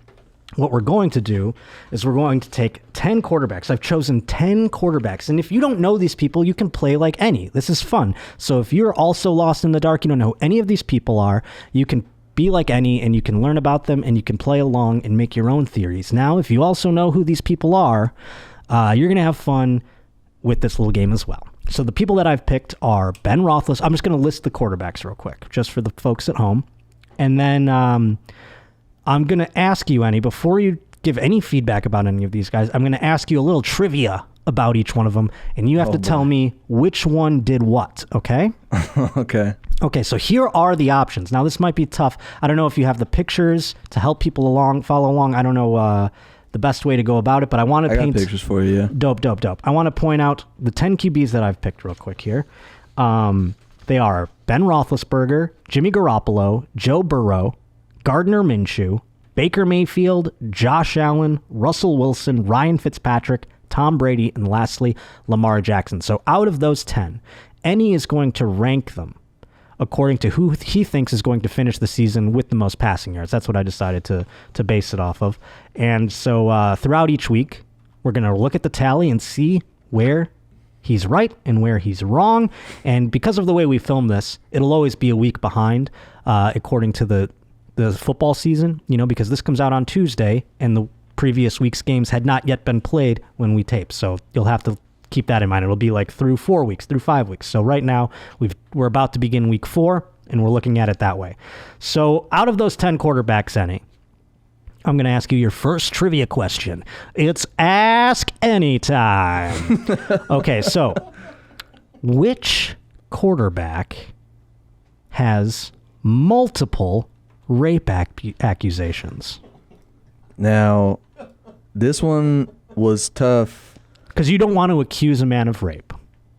What we're going to do is we're going to take 10 quarterbacks. I've chosen 10 quarterbacks. And if you don't know these people, you can play like Enny. This is fun. So if you're also lost in the dark, you don't know who any of these people are, you can be like Enny and you can learn about them and you can play along and make your own theories. Now, if you also know who these people are, you're going to have fun with this little game as well. So the people that I've picked are Ben Roethlisberger. I'm just going to list the quarterbacks real quick, just for the folks at home. And then I'm going to ask you, Enny, before you give any feedback about any of these guys, I'm going to ask you a little trivia about each one of them, and you have to tell me which one did what, okay? Okay, so here are the options. Now, this might be tough. I don't know if you have the pictures to help people follow along. I don't know the best way to go about it, but I want to paint... I got pictures for you, yeah. Dope. I want to point out the 10 QBs that I've picked real quick here. They are Ben Roethlisberger, Jimmy Garoppolo, Joe Burrow, Gardner Minshew, Baker Mayfield, Josh Allen, Russell Wilson, Ryan Fitzpatrick, Tom Brady, and lastly, Lamar Jackson. So out of those 10, Enny is going to rank them according to who he thinks is going to finish the season with the most passing yards. That's what I decided to base it off of. And so throughout each week, we're going to look at the tally and see where he's right and where he's wrong. And because of the way we film this, it'll always be a week behind according to the football season, because this comes out on Tuesday and the previous week's games had not yet been played when we tape. So you'll have to keep that in mind. It'll be like through 4 weeks, through 5 weeks. So right now we're about to begin week 4 and we're looking at it that way. So out of those 10 quarterbacks, Enny, I'm going to ask you your first trivia question. It's Ask Enny time. Okay, so which quarterback has multiple rape accusations? Now, this one was tough. Because you don't want to accuse a man of rape.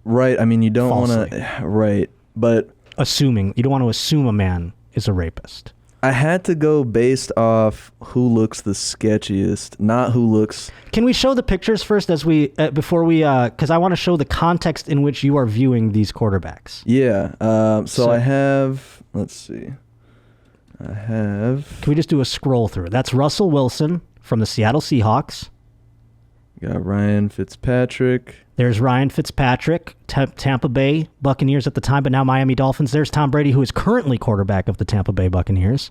Right. I mean, you don't want to... Right. But... You don't want to assume a man is a rapist. I had to go based off who looks the sketchiest, not who looks... Can we show the pictures first before we... Because I want to show the context in which you are viewing these quarterbacks. Yeah. So I have... Let's see. Can we just do a scroll through? That's Russell Wilson from the Seattle Seahawks. Got Ryan Fitzpatrick. There's Ryan Fitzpatrick, Tampa Bay Buccaneers at the time, but now Miami Dolphins. There's Tom Brady, who is currently quarterback of the Tampa Bay Buccaneers.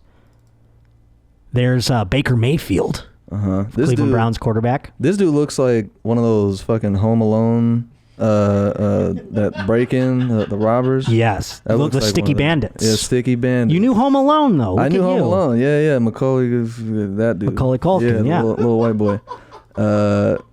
There's Baker Mayfield, Cleveland Browns quarterback. This dude looks like one of those fucking Home Alone that break-in, the robbers. Yes, the like Sticky Bandits. Yeah, Sticky Bandits. You knew Home Alone, though. I knew Home Alone. Yeah. Macaulay, that dude. Macaulay Culkin, yeah. Little white boy.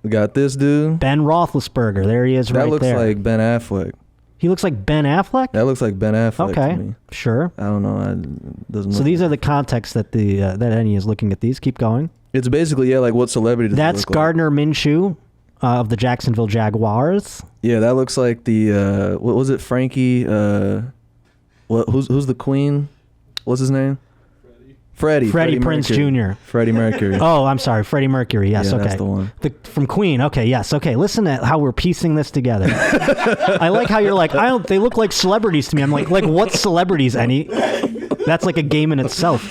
We got this dude. Ben Roethlisberger. There he is right there. That looks like Ben Affleck. He looks like Ben Affleck? That looks like Ben Affleck to me. Sure. I don't know. So these are the contexts that that Enny is looking at these. Keep going. It's basically, like what celebrity does That's it look Gardner Minshew of the Jacksonville Jaguars. Yeah, that looks like the, what was it, Frankie, who's the queen? What's his name? Freddie Prinze Jr. Freddie Mercury. Oh, I'm sorry. Freddie Mercury. Yes, okay. That's the one. From Queen. Okay, yes. Okay, listen to how we're piecing this together. I like how you're like, they look like celebrities to me. I'm like what celebrities, Enny? That's like a game in itself.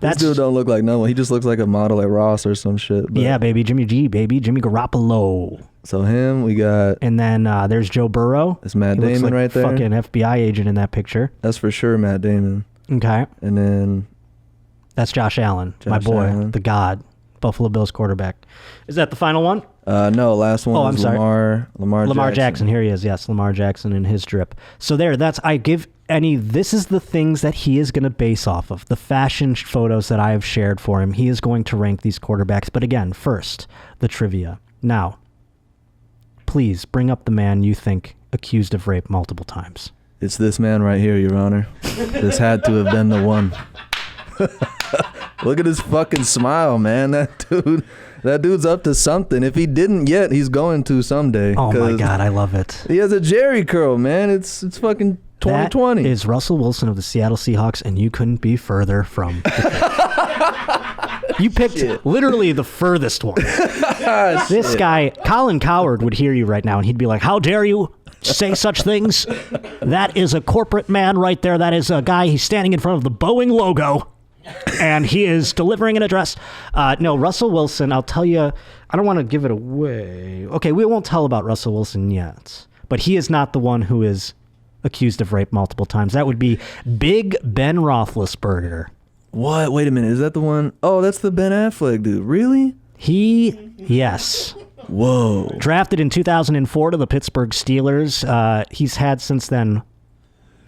This dude don't look like no one. He just looks like a model at Ross or some shit. But. Yeah, baby. Jimmy Garoppolo. So him, we got... And then there's Joe Burrow. It's Matt Damon like right there. Fucking FBI agent in that picture. That's for sure Matt Damon. Okay. And then... That's Josh Allen, my boy, the god. Buffalo Bills quarterback. Is that the final one? No, last one I'm was sorry. Lamar Jackson. Here he is. Yes, Lamar Jackson in his drip. So I give Enny, this is the things that he is going to base off of. The fashion photos that I have shared for him. He is going to rank these quarterbacks. But again, first, the trivia. Now, please bring up the man you think accused of rape multiple times. It's this man right here, Your Honor. This had to have been the one. Look at his fucking smile, man. That dude's up to something. If he didn't yet, he's going to someday. Oh my God, I love it. He has a Jerry curl, man. It's fucking 2020. That is Russell Wilson of the Seattle Seahawks, and you couldn't be further from you picked literally the furthest one. This guy, Colin Cowherd, would hear you right now, and he'd be like, how dare you say such things? That is a corporate man right there. That is a guy, he's standing in front of the Boeing logo, and he is delivering an address. No, Russell Wilson, I'll tell you, I don't want to give it away. Okay, we won't tell about Russell Wilson yet, but he is not the one who is accused of rape multiple times. That would be Big Ben Roethlisberger. What? Wait a minute. Is that the one? Oh, that's the Ben Affleck dude. Really? Yes. Whoa. Drafted in 2004 to the Pittsburgh Steelers. He's had since then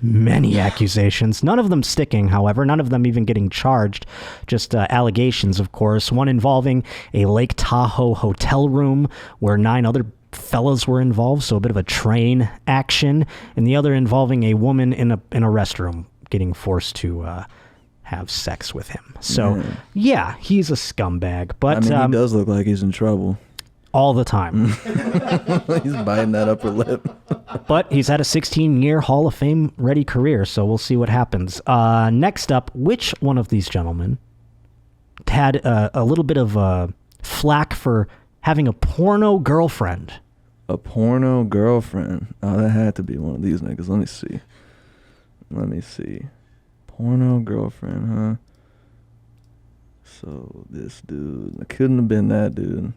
many accusations. None of them sticking, however. None of them even getting charged. Just allegations, of course. One involving a Lake Tahoe hotel room where 9 other fellas were involved, so a bit of a train action. And the other involving a woman in a restroom getting forced to have sex with him. So, yeah, he's a scumbag. But I mean, he does look like he's in trouble. All the time. He's biting that upper lip. But he's had a 16-year Hall of Fame ready career, so we'll see what happens. Next up, which one of these gentlemen had a little bit of flack for having a porno girlfriend? A porno girlfriend? Oh, that had to be one of these niggas. Let me see. Porno girlfriend, huh? So this dude, it couldn't have been that dude.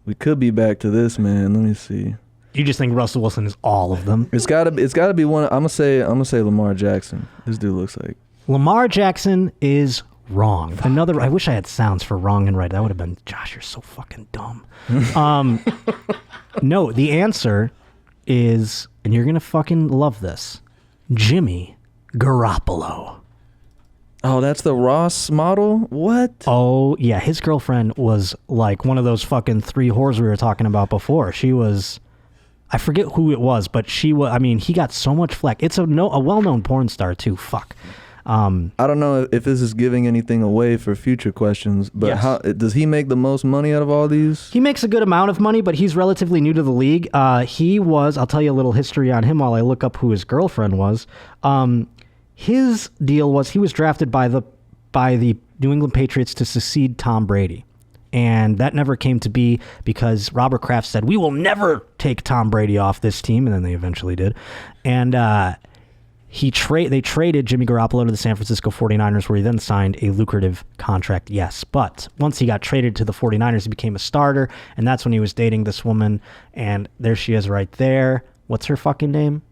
We could be back to this man. Let me see. You just think Russell Wilson is all of them? It's gotta be one. I'm gonna say Lamar Jackson. This dude looks like Lamar Jackson is wrong. Another. I wish I had sounds for wrong and right. That would have been, Josh, you're so fucking dumb. No, the answer is, and you're gonna fucking love this, Jimmy Garoppolo. Oh, that's the Ross model? What? Oh, yeah. His girlfriend was like one of those fucking 3 whores we were talking about before. She was, I forget who it was, but she was, I mean, he got so much flack. It's a well-known porn star, too. Fuck. I don't know if this is giving anything away for future questions, but yes. How does he make the most money out of all these? He makes a good amount of money, but he's relatively new to the league. He was, I'll tell you a little history on him while I look up who his girlfriend was. His deal was he was drafted by the New England Patriots to succeed Tom Brady. And that never came to be because Robert Kraft said, we will never take Tom Brady off this team. And then they eventually did. And they traded Jimmy Garoppolo to the San Francisco 49ers, where he then signed a lucrative contract, yes. But once he got traded to the 49ers, he became a starter. And that's when he was dating this woman. And there she is right there. What's her fucking name?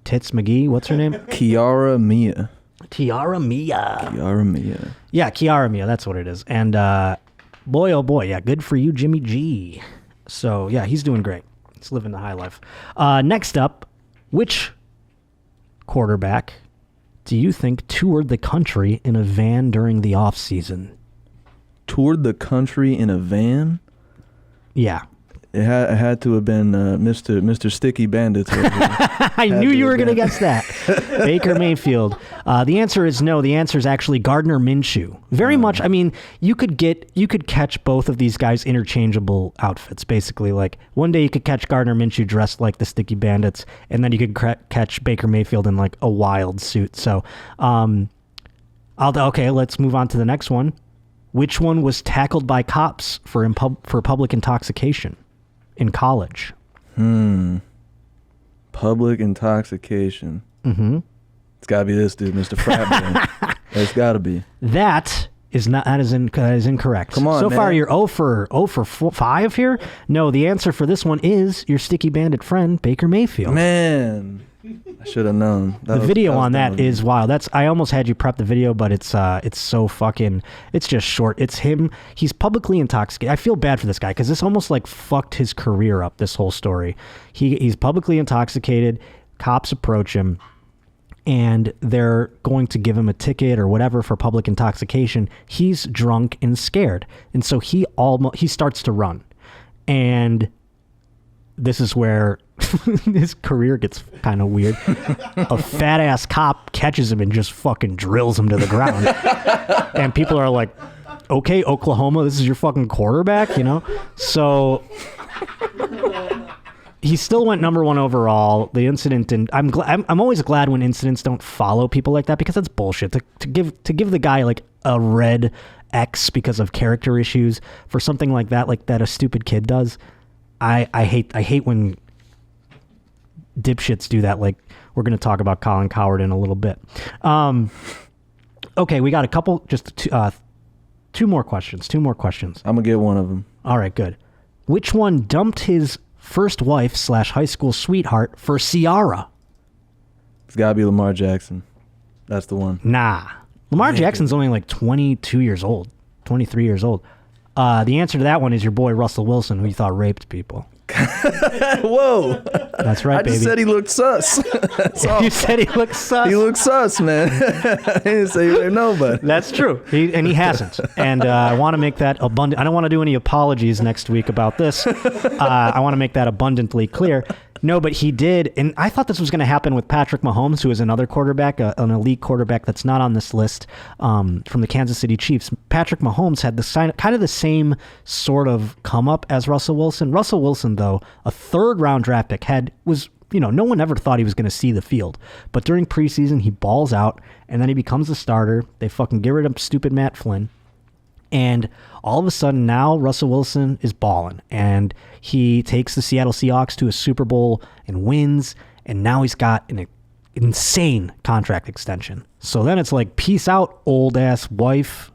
Tits McGee, what's her name? Kiara Mia. Kiara Mia. Yeah, Kiara Mia, that's what it is. And boy, oh boy, yeah, good for you, Jimmy G. So, yeah, he's doing great. He's living the high life. Next up, which quarterback do you think toured the country in a van during the offseason? Toured the country in a van? Yeah. It had to have been Mr. Sticky Bandits. I knew you were going to guess that. Baker Mayfield. The answer is no. The answer is actually Gardner Minshew. Very much. I mean, you could catch both of these guys interchangeable outfits. Basically, like one day you could catch Gardner Minshew dressed like the Sticky Bandits, and then you could catch Baker Mayfield in like a wild suit. So, okay, let's move on to the next one. Which one was tackled by cops for public intoxication in college? Public intoxication. Mm-hmm. It's got to be this dude, Mr. Frat Man. It's got to be. That That is incorrect. Come on, so man. far, you're 0 for 5 here. No, the answer for this one is your sticky bandit friend Baker Mayfield. Man, I should have known. The video on that is wild. I almost had you prep the video, but it's so fucking. It's just short. It's him. He's publicly intoxicated. I feel bad for this guy because this almost like fucked his career up. This whole story. He's publicly intoxicated. Cops approach him, and they're going to give him a ticket or whatever for public intoxication. He's drunk and scared, and so he starts to run, and this is where his career gets kind of weird. A fat ass cop catches him and just fucking drills him to the ground, and people are like, "Okay, Oklahoma, this is your fucking quarterback," you know? So he still went number 1 overall. The incident, and I'm always glad when incidents don't follow people like that because that's bullshit. To give the guy like a red X because of character issues for something like that a stupid kid does. I hate when dipshits do that. Like we're gonna talk about Colin Cowherd in a little bit. Okay, we got a couple, just two more questions. I'm gonna get one of them. All right, good. Which one dumped his first wife / high school sweetheart for Ciara? It's gotta be Lamar Jackson. That's the one. Nah. Lamar Jackson's only like 22 years old, 23 years old. The answer to that one is your boy Russell Wilson, who you thought raped people. Whoa. That's right, I just baby. said he looked sus. You said he looked sus. He looked sus, man. I didn't say he raped nobody. That's true. He hasn't. And I want to make that abundant. I don't want to do any apologies next week about this. I want to make that abundantly clear. No, but he did. And I thought this was going to happen with Patrick Mahomes, who is another quarterback, an elite quarterback that's not on this list from the Kansas City Chiefs. Patrick Mahomes had kind of the same sort of come up as Russell Wilson. Russell Wilson, though, a 3rd round draft pick, no one ever thought he was going to see the field. But during preseason, he balls out, and then he becomes the starter. They fucking get rid of stupid Matt Flynn. And all of a sudden now Russell Wilson is balling, and he takes the Seattle Seahawks to a Super Bowl and wins. And now he's got an insane contract extension. So then it's like, peace out, old ass wife.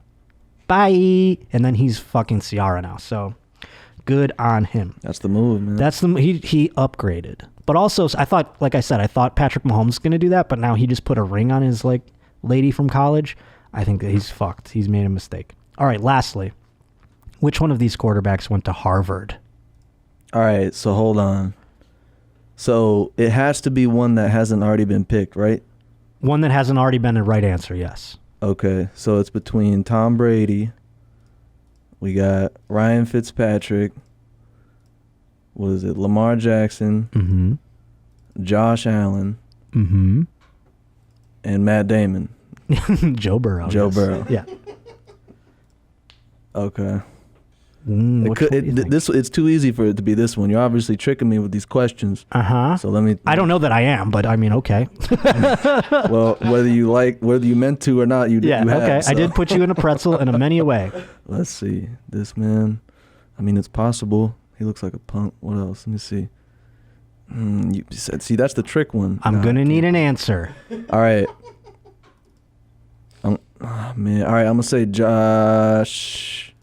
Bye. And then he's fucking Ciara now. So good on him. That's the move, man. He upgraded. But also, I thought Patrick Mahomes was going to do that, but now he just put a ring on his like lady from college. I think that he's fucked. He's made a mistake. All right, lastly, which one of these quarterbacks went to Harvard? All right, so hold on. So it has to be one that hasn't already been picked, right? One that hasn't already been a right answer, yes. Okay, so it's between Tom Brady. We got Ryan Fitzpatrick. What is it? Lamar Jackson. Mm-hmm. Josh Allen. Mm-hmm. And Matt Damon. Joe Burrow. Joe Burrow. Yeah. Okay. It's too easy for it to be this one. You're obviously tricking me with these questions. Uh-huh. So let me. I don't know that I am, but I mean, okay. Well, whether you meant to or not, you have. Okay. So. I did put you in a pretzel in a many way. Let's see. This man. I mean, it's possible. He looks like a punk. What else? Let me see. You said, see, that's the trick one. I'm gonna need an answer. All right. Oh, man. All right, I'm going to say Josh.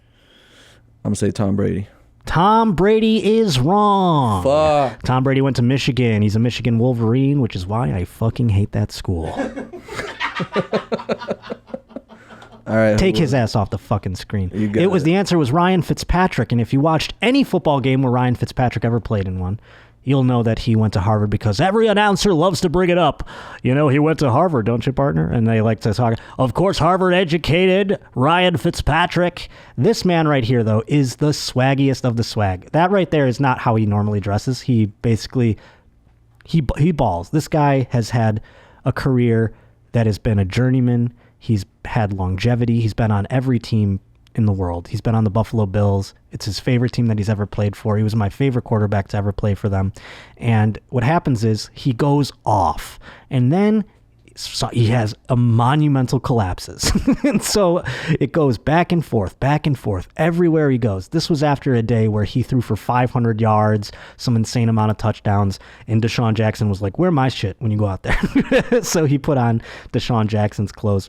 I'm going to say Tom Brady. Tom Brady is wrong. Fuck. Tom Brady went to Michigan. He's a Michigan Wolverine, which is why I fucking hate that school. All right. Take his ass off the fucking screen. The answer was Ryan Fitzpatrick, and if you watched any football game where Ryan Fitzpatrick ever played in one, you'll know that he went to Harvard because every announcer loves to bring it up. You know, he went to Harvard, don't you, partner? And they like to talk. Of course, Harvard educated Ryan Fitzpatrick. This man right here, though, is the swaggiest of the swag. That right there is not how he normally dresses. He basically, he balls. This guy has had a career that has been a journeyman. He's had longevity. He's been on every team in the world. He's been on the Buffalo Bills. It's his favorite team that he's ever played for. He was my favorite quarterback to ever play for them. And what happens is he goes off, and then he has a monumental collapses. And so it goes back and forth everywhere he goes. This was after a day where he threw for 500 yards, some insane amount of touchdowns, and Deshaun Jackson was like, "Wear my shit when you go out there." So he put on Deshaun Jackson's clothes.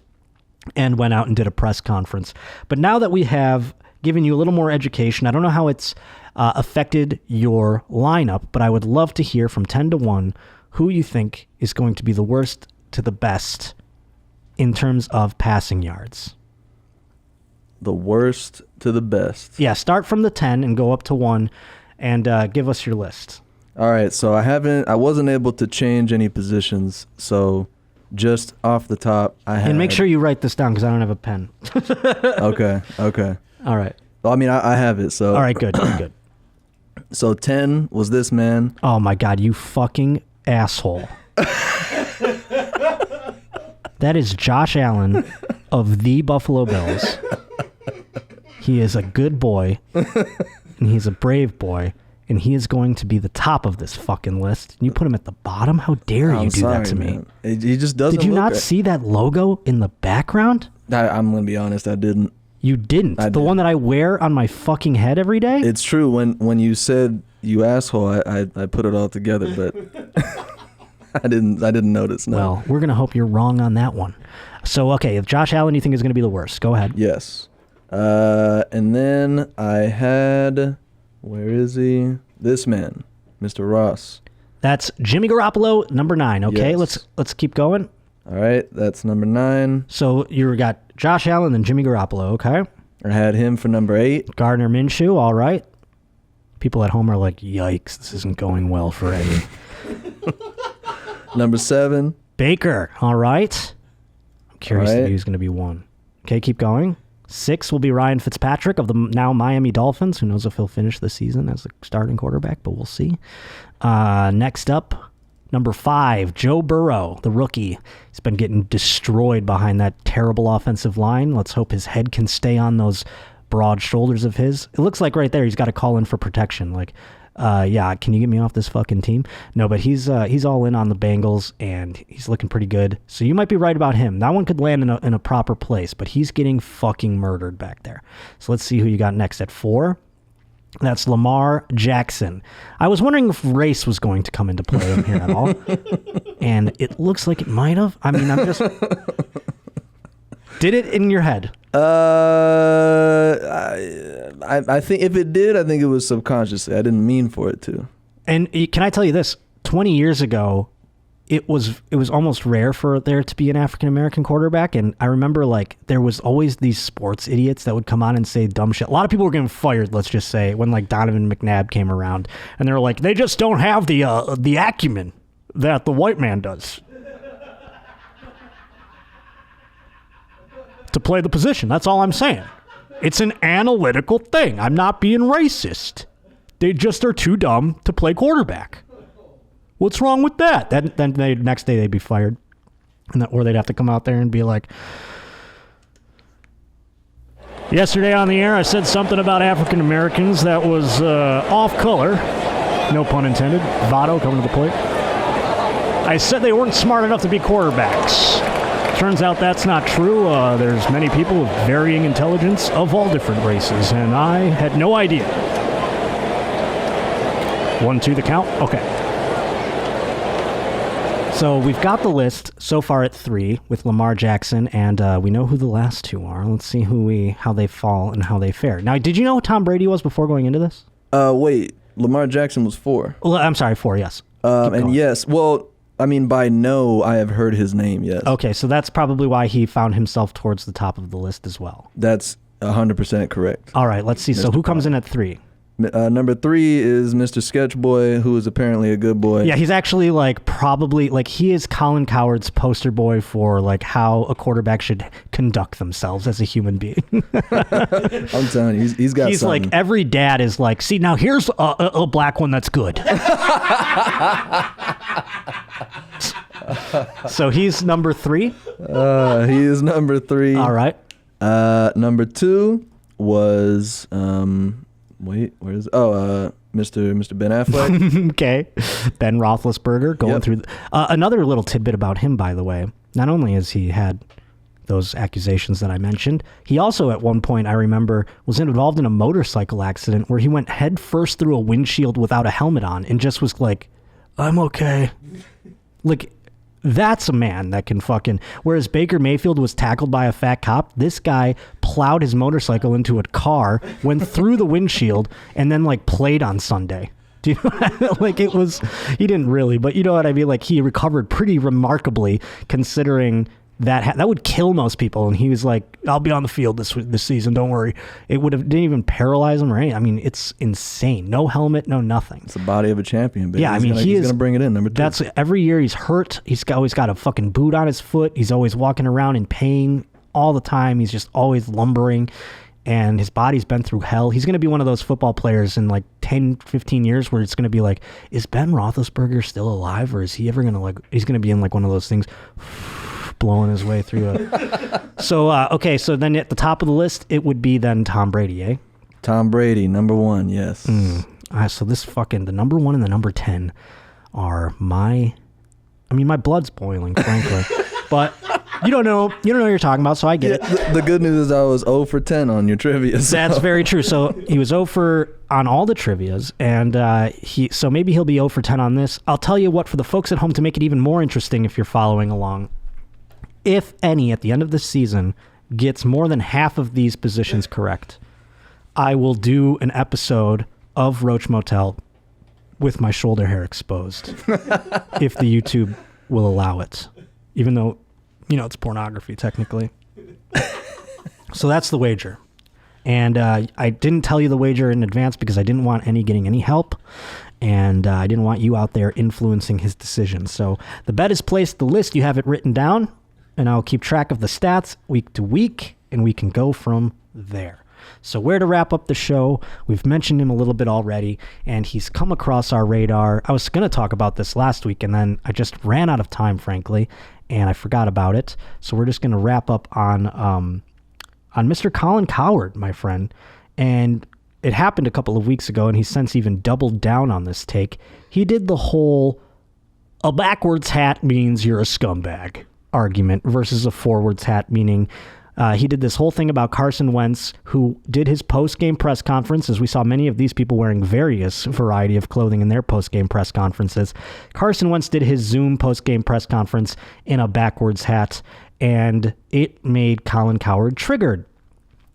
and went out and did a press conference. But now that we have given you a little more education, I don't know how it's affected your lineup, but I would love to hear from 10 to 1 who you think is going to be the worst to the best in terms of passing yards. The worst to the best. Yeah, start from the 10 and go up to 1 and give us your list. All right, so I wasn't able to change any positions, so just off the top, I had... And make sure you write this down because I don't have a pen. Okay. All right. Well, I mean, I have it, so... All right, good. So 10 was this man. Oh, my God, you fucking asshole. That is Josh Allen of the Buffalo Bills. He is a good boy, and he's a brave boy, and he is going to be the top of this fucking list. And you put him at the bottom? How dare you do that to me? He just doesn't. Did you not right. see that logo in the background? I'm going to be honest, I didn't. You didn't? The one that I wear on my fucking head every day? It's true. When you said you asshole, I put it all together, but I didn't notice. No. Well, we're going to hope you're wrong on that one. So, okay, if Josh Allen you think is going to be the worst, go ahead. Yes. And then I had, where is he? This man, Mr. Ross. That's Jimmy Garoppolo, number 9. Okay, Yes. let's keep going. All right, that's number 9. So you got Josh Allen and Jimmy Garoppolo, okay? I had him for number 8. Gardner Minshew, all right. People at home are like, yikes, this isn't going well for Eddie. Number 7. Baker, all right. I'm curious All right. to who's going to be 1. Okay, keep going. 6 will be Ryan Fitzpatrick of the now Miami Dolphins. Who knows if he'll finish the season as a starting quarterback, but we'll see. Next up, number 5, Joe Burrow, the rookie. He's been getting destroyed behind that terrible offensive line. Let's hope his head can stay on those broad shoulders of his. It looks like right there he's got to call in for protection. Like, yeah, can you get me off this fucking team? No, but he's all in on the Bengals, and he's looking pretty good. So you might be right about him. That one could land in a proper place, but he's getting fucking murdered back there. So let's see who you got next at 4. That's Lamar Jackson. I was wondering if race was going to come into play in here at all, and it looks like it might have. I mean, I'm just... Did it in your head? I think if it did, I think it was subconsciously. I didn't mean for it to. And can I tell you this? 20 years ago, it was almost rare for there to be an African-American quarterback. And I remember, like, there was always these sports idiots that would come on and say dumb shit. A lot of people were getting fired, let's just say, when, like, Donovan McNabb came around. And they were like, they just don't have the acumen that the white man does to play the position. That's all I'm saying. It's an analytical thing. I'm not being racist. They just are too dumb to play quarterback. What's wrong with that? Then next day they'd be fired. Or they'd have to come out there and be like, yesterday on the air I said something about African Americans that was off color. No pun intended. Votto coming to the plate. I said they weren't smart enough to be quarterbacks. Turns out that's not true. There's many people of varying intelligence of all different races, and I had no idea. 1, 2, the count? Okay. So we've got the list so far at 3 with Lamar Jackson, and we know who the last 2 are. Let's see how they fall and how they fare. Now, did you know who Tom Brady was before going into this? Wait, Lamar Jackson was 4. Well, I'm sorry, 4, yes. And yes, well, I mean, by no, I have heard his name, yes. Okay, so that's probably why he found himself towards the top of the list as well. That's 100% correct. All right, let's see. So who comes in at 3? Number 3 is Mr. Sketchboy, who is apparently a good boy. Yeah, he's actually he is Colin Cowherd's poster boy for like how a quarterback should conduct themselves as a human being. I'm telling you, he's got He's something. like, every dad is like, see, now here's a black one that's good. So he's number 3? He is number 3. All right. Number 2 was wait, where is Mr. Ben Affleck. Okay. Ben Roethlisberger going through another little tidbit about him, by the way. Not only has he had those accusations that I mentioned, he also at one point, I remember, was involved in a motorcycle accident where he went head first through a windshield without a helmet on and just was like, I'm okay. Like, That's a man that can fucking... Whereas Baker Mayfield was tackled by a fat cop, this guy plowed his motorcycle into a car, went through the windshield, and then like played on Sunday. Do you like it was... He didn't really, but you know what I mean? Like he recovered pretty remarkably considering... That would kill most people, and he was like, "I'll be on the field this season. Don't worry." It didn't even paralyze him or anything. I mean, it's insane. No helmet, no nothing. It's the body of a champion, baby. Yeah, I mean, he's gonna bring it in. Number 2. That's every year he's hurt. He's always got a fucking boot on his foot. He's always walking around in pain all the time. He's just always lumbering, and his body's been through hell. He's gonna be one of those football players in like 10, 15 years where it's gonna be like, is Ben Roethlisberger still alive, or is he ever gonna he's gonna be in like one of those things. Blowing his way through it. So, okay, so then at the top of the list, it would be then Tom Brady, eh? Tom Brady, number 1, yes. So this fucking, the number 1 and the number 10 are my blood's boiling, frankly. But you don't know what you're talking about, so I get it. The good news is I was 0 for 10 on your trivia. So. That's very true. So he was 0 for on all the trivias, and so maybe he'll be 0 for 10 on this. I'll tell you what, for the folks at home, to make it even more interesting if you're following along, if any, at the end of the season, gets more than half of these positions correct, I will do an episode of Roach Motel with my shoulder hair exposed, if the YouTube will allow it. Even though, it's pornography, technically. So that's the wager. And I didn't tell you the wager in advance because I didn't want Enny getting any help. And I didn't want you out there influencing his decision. So the bet is placed, the list, you have it written down. And I'll keep track of the stats week to week, and we can go from there. So where to wrap up the show? We've mentioned him a little bit already, and he's come across our radar. I was going to talk about this last week, and then I just ran out of time, frankly, and I forgot about it. So we're just going to wrap up on Mr. Colin Cowherd, my friend. And it happened a couple of weeks ago, and he's since even doubled down on this take. He did the whole, a backwards hat means you're a scumbag argument versus a forwards hat, meaning he did this whole thing about Carson Wentz, who did his post-game press conference, as we saw many of these people wearing various variety of clothing in their post-game press conferences. Carson Wentz did his Zoom post-game press conference in a backwards hat, and it made Colin Cowherd triggered.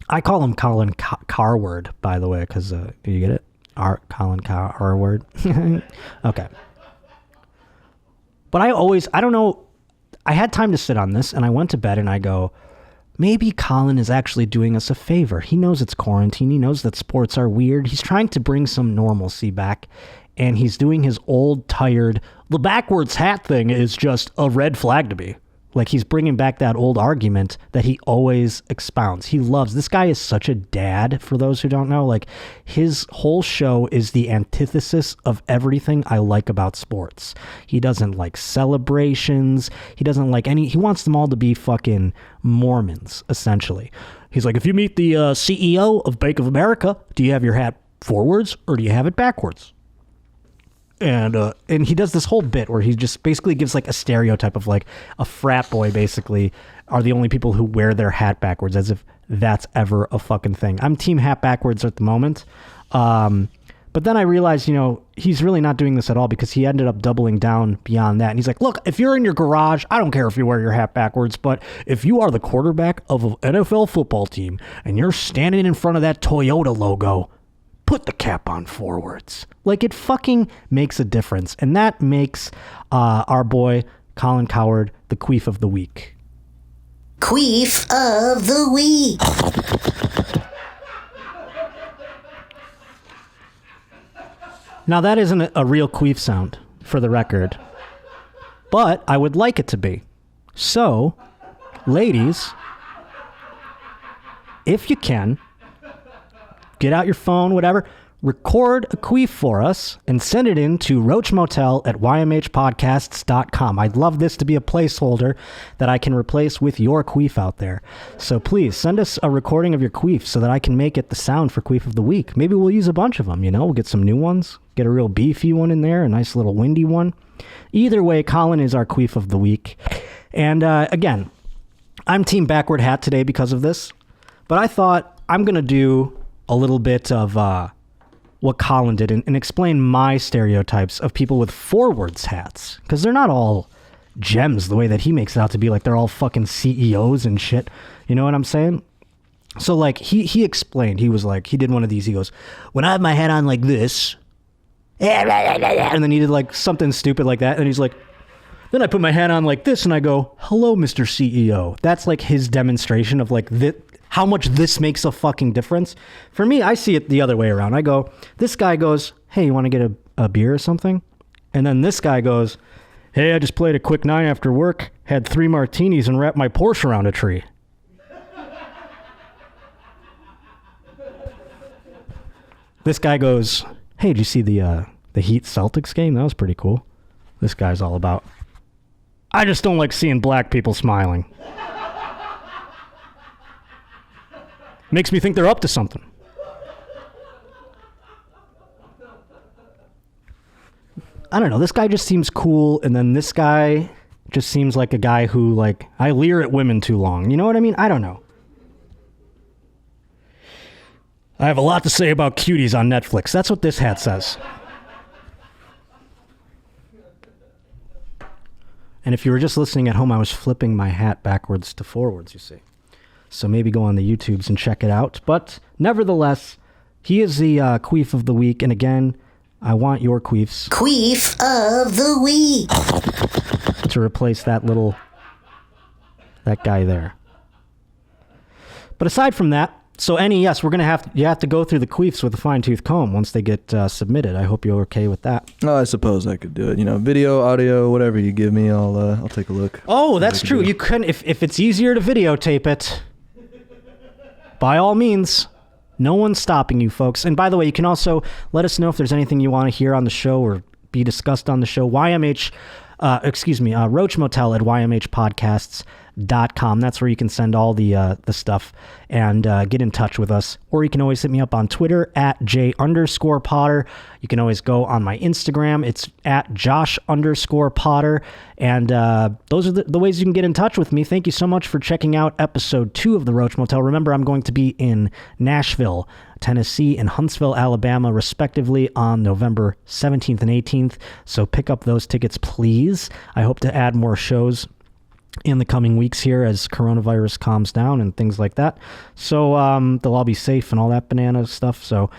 I call him Colin Carward, by the way, because do you get it? Colin Carward. Okay. But I don't know, I had time to sit on this, and I went to bed, and I go, maybe Colin is actually doing us a favor. He knows it's quarantine. He knows that sports are weird. He's trying to bring some normalcy back, and he's doing his old, tired, the backwards hat thing is just a red flag to me. Like, he's bringing back that old argument that he always expounds. He loves, this guy is such a dad, for those who don't know. Like, his whole show is the antithesis of everything I like about sports. He doesn't like celebrations. He doesn't like he wants them all to be fucking Mormons, essentially. He's like, if you meet the CEO of Bank of America, do you have your hat forwards or do you have it backwards? And he does this whole bit where he just basically gives like a stereotype of like a frat boy basically are the only people who wear their hat backwards, as if that's ever a fucking thing. I'm team hat backwards at the moment. But then I realized, he's really not doing this at all, because he ended up doubling down beyond that. And he's like, look, if you're in your garage, I don't care if you wear your hat backwards, but if you are the quarterback of an NFL football team and you're standing in front of that Toyota logo, put the cap on forwards. Like, it fucking makes a difference. And that makes our boy Colin Cowherd the Queef of the week. Queef of the week. Now, that isn't a real queef sound, for the record, but I would like it to be. So, ladies, if you can, get out your phone, whatever, record a queef for us and send it in to Roach Motel at ymhpodcasts.com. I'd love this to be a placeholder that I can replace with your queef out there. So please send us a recording of your queef so that I can make it the sound for Queef of the Week. Maybe we'll use a bunch of them, we'll get some new ones, get a real beefy one in there, a nice little windy one. Either way, Colin is our Queef of the Week. And again, I'm team backward hat today because of this, but I thought I'm going to do a little bit of what Colin did and explain my stereotypes of people with forwards hats, because they're not all gems the way that he makes it out to be. Like they're all fucking CEOs and shit. You know what I'm saying? So like he explained, he was like, he did one of these. He goes, when I have my hat on like this, and then he did like something stupid like that. And he's like, then I put my hat on like this and I go, hello, Mr. CEO. That's like his demonstration of like how much this makes a fucking difference. For me, I see it the other way around. I go, this guy goes, hey, you want to get a beer or something? And then this guy goes, hey, I just played a quick 9 after work, had 3 martinis and wrapped my Porsche around a tree. This guy goes, hey, did you see the Heat Celtics game? That was pretty cool. This guy's all about, I just don't like seeing black people smiling. Makes me think they're up to something. I don't know. This guy just seems cool, and then this guy just seems like a guy who, like, I leer at women too long. You know what I mean? I don't know. I have a lot to say about cuties on Netflix. That's what this hat says. And if you were just listening at home, I was flipping my hat backwards to forwards, you see. So maybe go on the YouTubes and check it out. But nevertheless, he is the Queef of the week. And again, I want your Queefs. Queef of the week. To replace that guy there. But aside from that, so Enny, yes, you have to go through the Queefs with a fine-tooth comb once they get submitted. I hope you're okay with that. Oh, I suppose I could do it. You know, video, audio, whatever you give me, I'll take a look. Oh, that's true. You couldn't if it's easier to videotape it. By all means, no one's stopping you, folks. And by the way, you can also let us know if there's anything you want to hear on the show or be discussed on the show. Roach Motel at ymhpodcasts.com. That's where you can send all the stuff and get in touch with us. Or you can always hit me up on Twitter at J_Potter. You can always go on my Instagram. It's at Josh_Potter. And those are the ways you can get in touch with me. Thank you so much for checking out episode 2 of the Roach Motel. Remember, I'm going to be in Nashville, Tennessee, and Huntsville, Alabama, respectively, on November 17th and 18th. So pick up those tickets, please. I hope to add more shows in the coming weeks here as coronavirus calms down and things like that. So they'll all be safe and all that banana stuff. So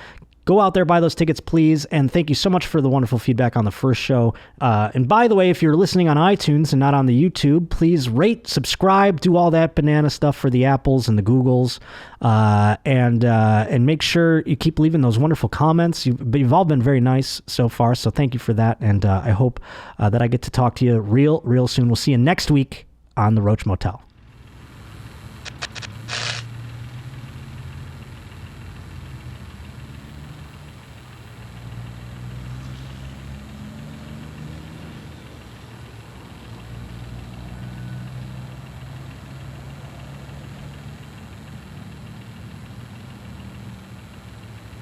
go out there, buy those tickets, please. And thank you so much for the wonderful feedback on the first show. And by the way, if you're listening on iTunes and not on the YouTube, please rate, subscribe, do all that banana stuff for the Apples and the Googles. And make sure you keep leaving those wonderful comments. You've all been very nice so far. So thank you for that. And I hope that I get to talk to you real soon. We'll see you next week on the Roach Motel.